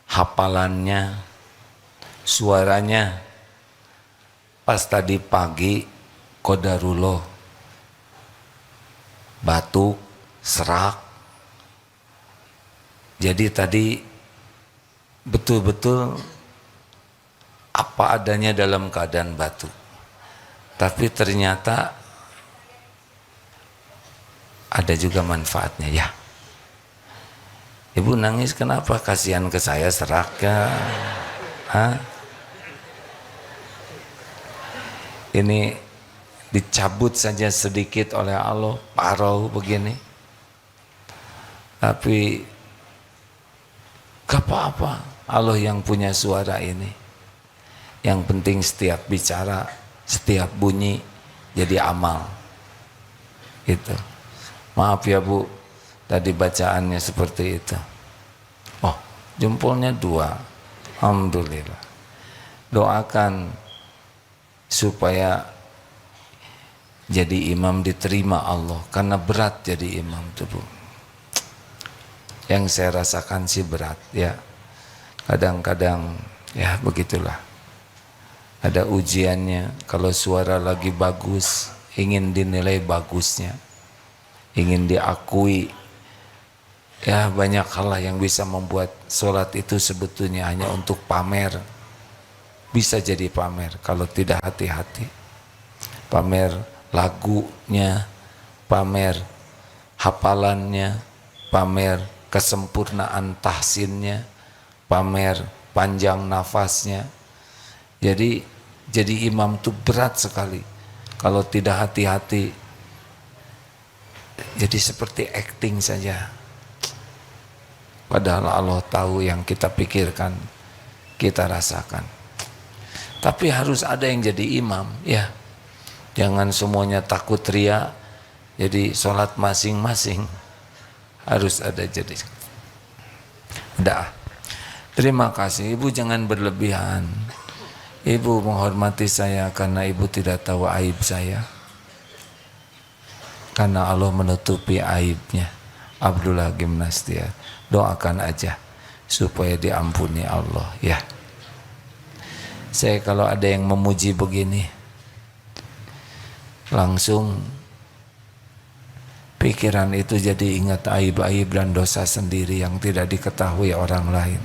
Speaker 2: hafalannya, suaranya. Pas tadi pagi qadarullah, batuk, serak. Jadi tadi betul-betul apa adanya dalam keadaan batuk. Tapi ternyata ada juga manfaatnya ya. Ibu nangis kenapa? Kasihan ke saya serak ya. Hah? Ini dicabut saja sedikit oleh Allah, parau begini. Tapi gak apa-apa, Allah yang punya suara ini. Yang penting setiap bicara, setiap bunyi jadi amal. Gitu. Maaf ya Bu, tadi bacaannya seperti itu. Oh, jempolnya 2. Alhamdulillah. Doakan supaya jadi imam diterima Allah, karena berat jadi imam tuh Bu. Yang saya rasakan sih berat ya. Kadang-kadang ya begitulah. Ada ujiannya, kalau suara lagi bagus, ingin dinilai bagusnya, ingin diakui. Ya banyak hal yang bisa membuat sholat itu sebetulnya hanya untuk pamer. Bisa jadi pamer kalau tidak hati-hati. Pamer lagunya, pamer hafalannya, pamer kesempurnaan tahsinnya, pamer panjang nafasnya. Jadi imam itu berat sekali kalau tidak hati-hati. Jadi seperti acting saja. Padahal Allah tahu yang kita pikirkan, kita rasakan. Tapi harus ada yang jadi imam ya. Jangan semuanya takut ria, jadi sholat masing-masing. Harus ada jadi. Udah. Terima kasih. Ibu jangan berlebihan. Ibu menghormati saya karena ibu tidak tahu aib saya. Karena Allah menutupi aibnya. Abdullah Gimnastia. Doakan aja supaya diampuni Allah ya. Saya kalau ada yang memuji begini, langsung pikiran itu jadi ingat aib-aib dan dosa sendiri yang tidak diketahui orang lain.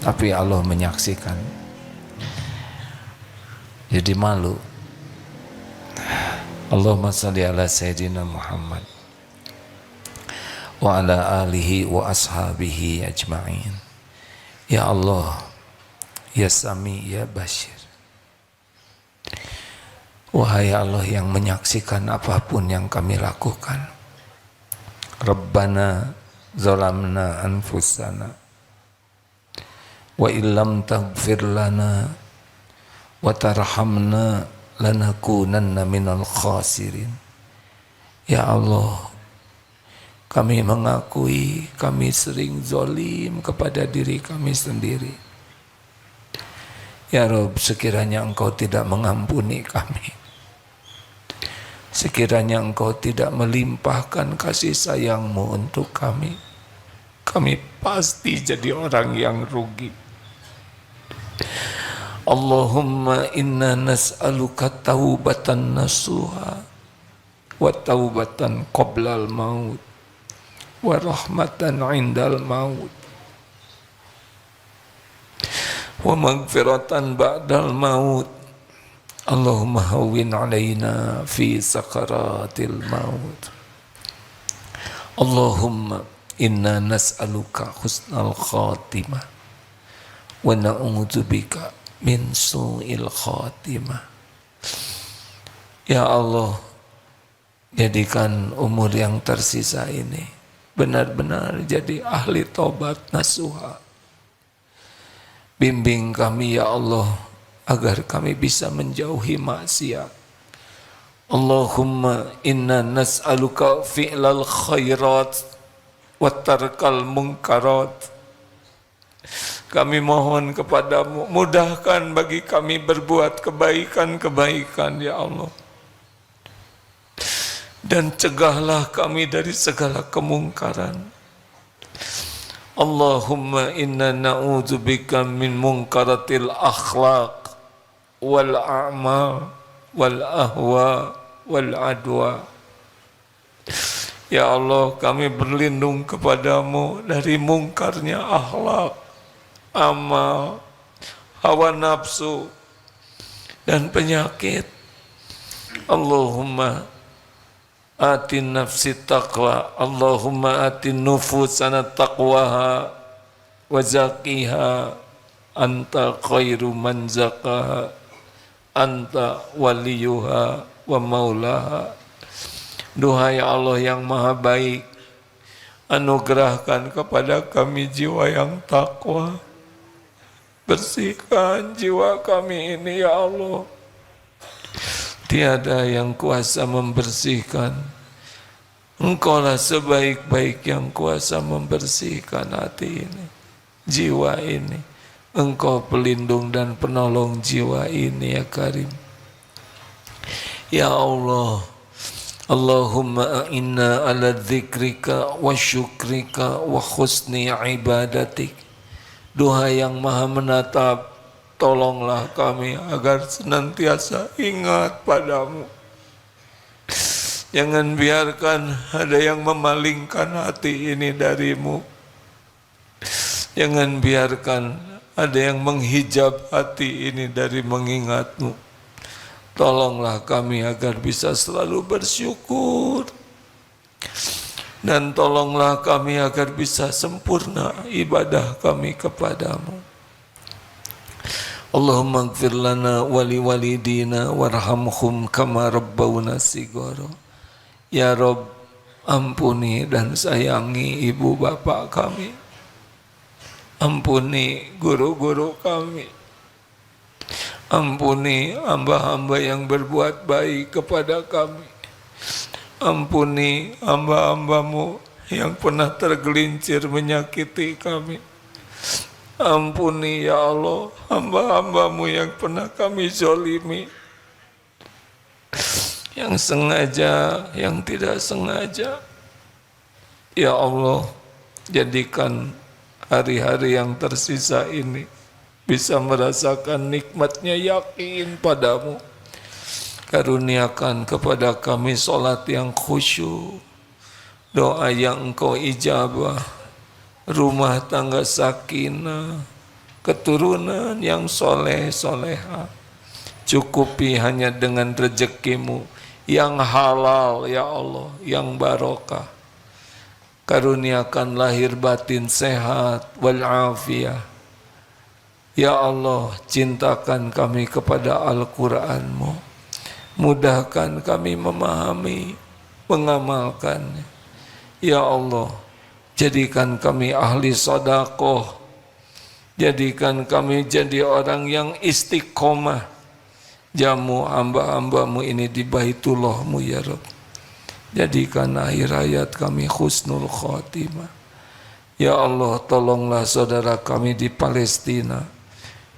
Speaker 2: Tapi Allah menyaksikan. Jadi malu. Allahumma salli ala Sayyidina Muhammad wa ala alihi wa ashabihi ajma'in. Ya Allah, Ya Sami, Ya Bashir. Wahai Allah yang menyaksikan apapun yang kami lakukan. Rabbana zalamna anfusana wa illam taghfir lana wa tarhamna lanakunanna minal khasirin. Ya Allah, kami mengakui kami sering zalim kepada diri kami sendiri. Ya Rabb, sekiranya Engkau tidak mengampuni kami, sekiranya Engkau tidak melimpahkan kasih sayang-Mu untuk kami, kami pasti jadi orang yang rugi. Allahumma inna nas'aluka taubatan nasuha wa taubatan qoblal maut wa rahmatan indal maut wa maghfiratan ba'dal maut. Allahumma hawwin alaina fi sakaratil maut. Allahumma inna nas'aluka husnal khatimah wa na'udzubika min su'il khatimah. Ya Allah, jadikan umur yang tersisa ini benar-benar jadi ahli taubat nasuha. Bimbing kami ya Allah agar kami bisa menjauhi maksiat. Allahumma inna nas'aluka fi'lal khairat wa tarkal munkarat. Kami mohon kepadamu, mudahkan bagi kami berbuat kebaikan-kebaikan ya Allah. Dan cegahlah kami dari segala kemungkaran. Allahumma inna na'udzubika min munkaratil akhlaq wal a'mal wal ahwa wal adwa. Ya Allah, kami berlindung kepadamu dari mungkarnya akhlak, amal, hawa nafsu, dan penyakit. Allahumma atin nafsi taqwa, Allahumma atin nufusana taqwaha wa zakiha, anta khairu man zakaha, anta waliyuha wa maulaha. Duhai Allah yang maha baik, anugerahkan kepada kami jiwa yang takwa. Bersihkan jiwa kami ini ya Allah. Tiada yang kuasa membersihkan. Engkaulah sebaik-baik yang kuasa membersihkan hati ini, jiwa ini. Engkau pelindung dan penolong jiwa ini ya Karim. Ya Allah, Allahumma a'inna ala dzikrika wa syukrika wa husni ibadatik. Duhai yang maha menatap, tolonglah kami agar senantiasa ingat padamu. Jangan biarkan ada yang memalingkan hati ini darimu. Jangan biarkan ada yang menghijab hati ini dari mengingatmu. Tolonglah kami agar bisa selalu bersyukur. Dan tolonglah kami agar bisa sempurna ibadah kami kepadamu. Allahumma ighfir lana wa li walidina warhamhum kama rabbawna shighara. Ya Rabb, ampuni dan sayangi ibu bapak kami. Ampuni guru-guru kami. Ampuni hamba-hamba yang berbuat baik kepada kami. Ampuni hamba-hambamu yang pernah tergelincir menyakiti kami. Ampuni ya Allah hamba-hambamu yang pernah kami zalimi, yang sengaja, yang tidak sengaja. Ya Allah, jadikan hari-hari yang tersisa ini bisa merasakan nikmatnya yakin padamu. Karuniakan kepada kami solat yang khusyuk, doa yang engkau ijabah, rumah tangga sakinah, keturunan yang soleh soleha. Cukupi hanya dengan rezekimu yang halal ya Allah, yang barokah. Karuniakan lahir batin sehat wal afiyah. Ya Allah, cintakan kami kepada Al-Qur'an-Mu. Mudahkan kami memahami, mengamalkannya. Ya Allah, jadikan kami ahli sedekah. Jadikan kami jadi orang yang istiqomah. Jamu hamba-hambamu ini di Baitullah-Mu ya Rabb. Jadikan akhir hayat kami husnul khotimah. Ya Allah, tolonglah saudara kami di Palestina.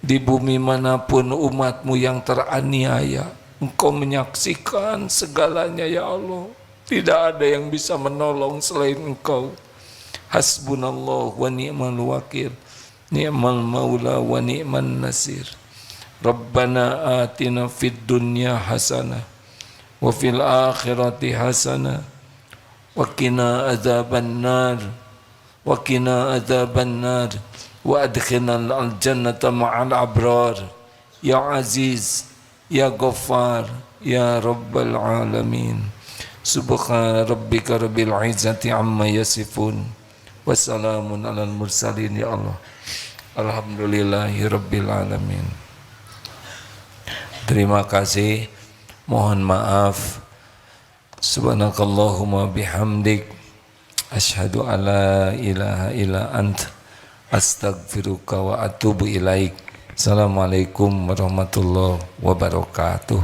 Speaker 2: Di bumi manapun umat-Mu yang teraniaya, Engkau menyaksikan segalanya ya Allah. Tidak ada yang bisa menolong selain Engkau. Hasbunallah wa ni'mal wakil, ni'mal maula wa ni'man nasir. Rabbana atina fid dunya hasanah wa fil akhirati hasanah wa qina adzaban nar wa qina adzaban nar wa adkhilna al-jannata ma'al abrar. Ya Aziz, Ya Ghaffar, Ya Rabbal Alamin. Subhana rabbika rabbil izzati amma yasifun, wassalamun alal mursalin. Ya Allah, alhamdulillahi rabbil alamin. Terima kasih, mohon maaf. Subhanakallahumma bihamdik, asyhadu alla ilaha illa anta, astaghfiruka wa atubu ilaik. Assalamualaikum warahmatullahi wabarakatuh.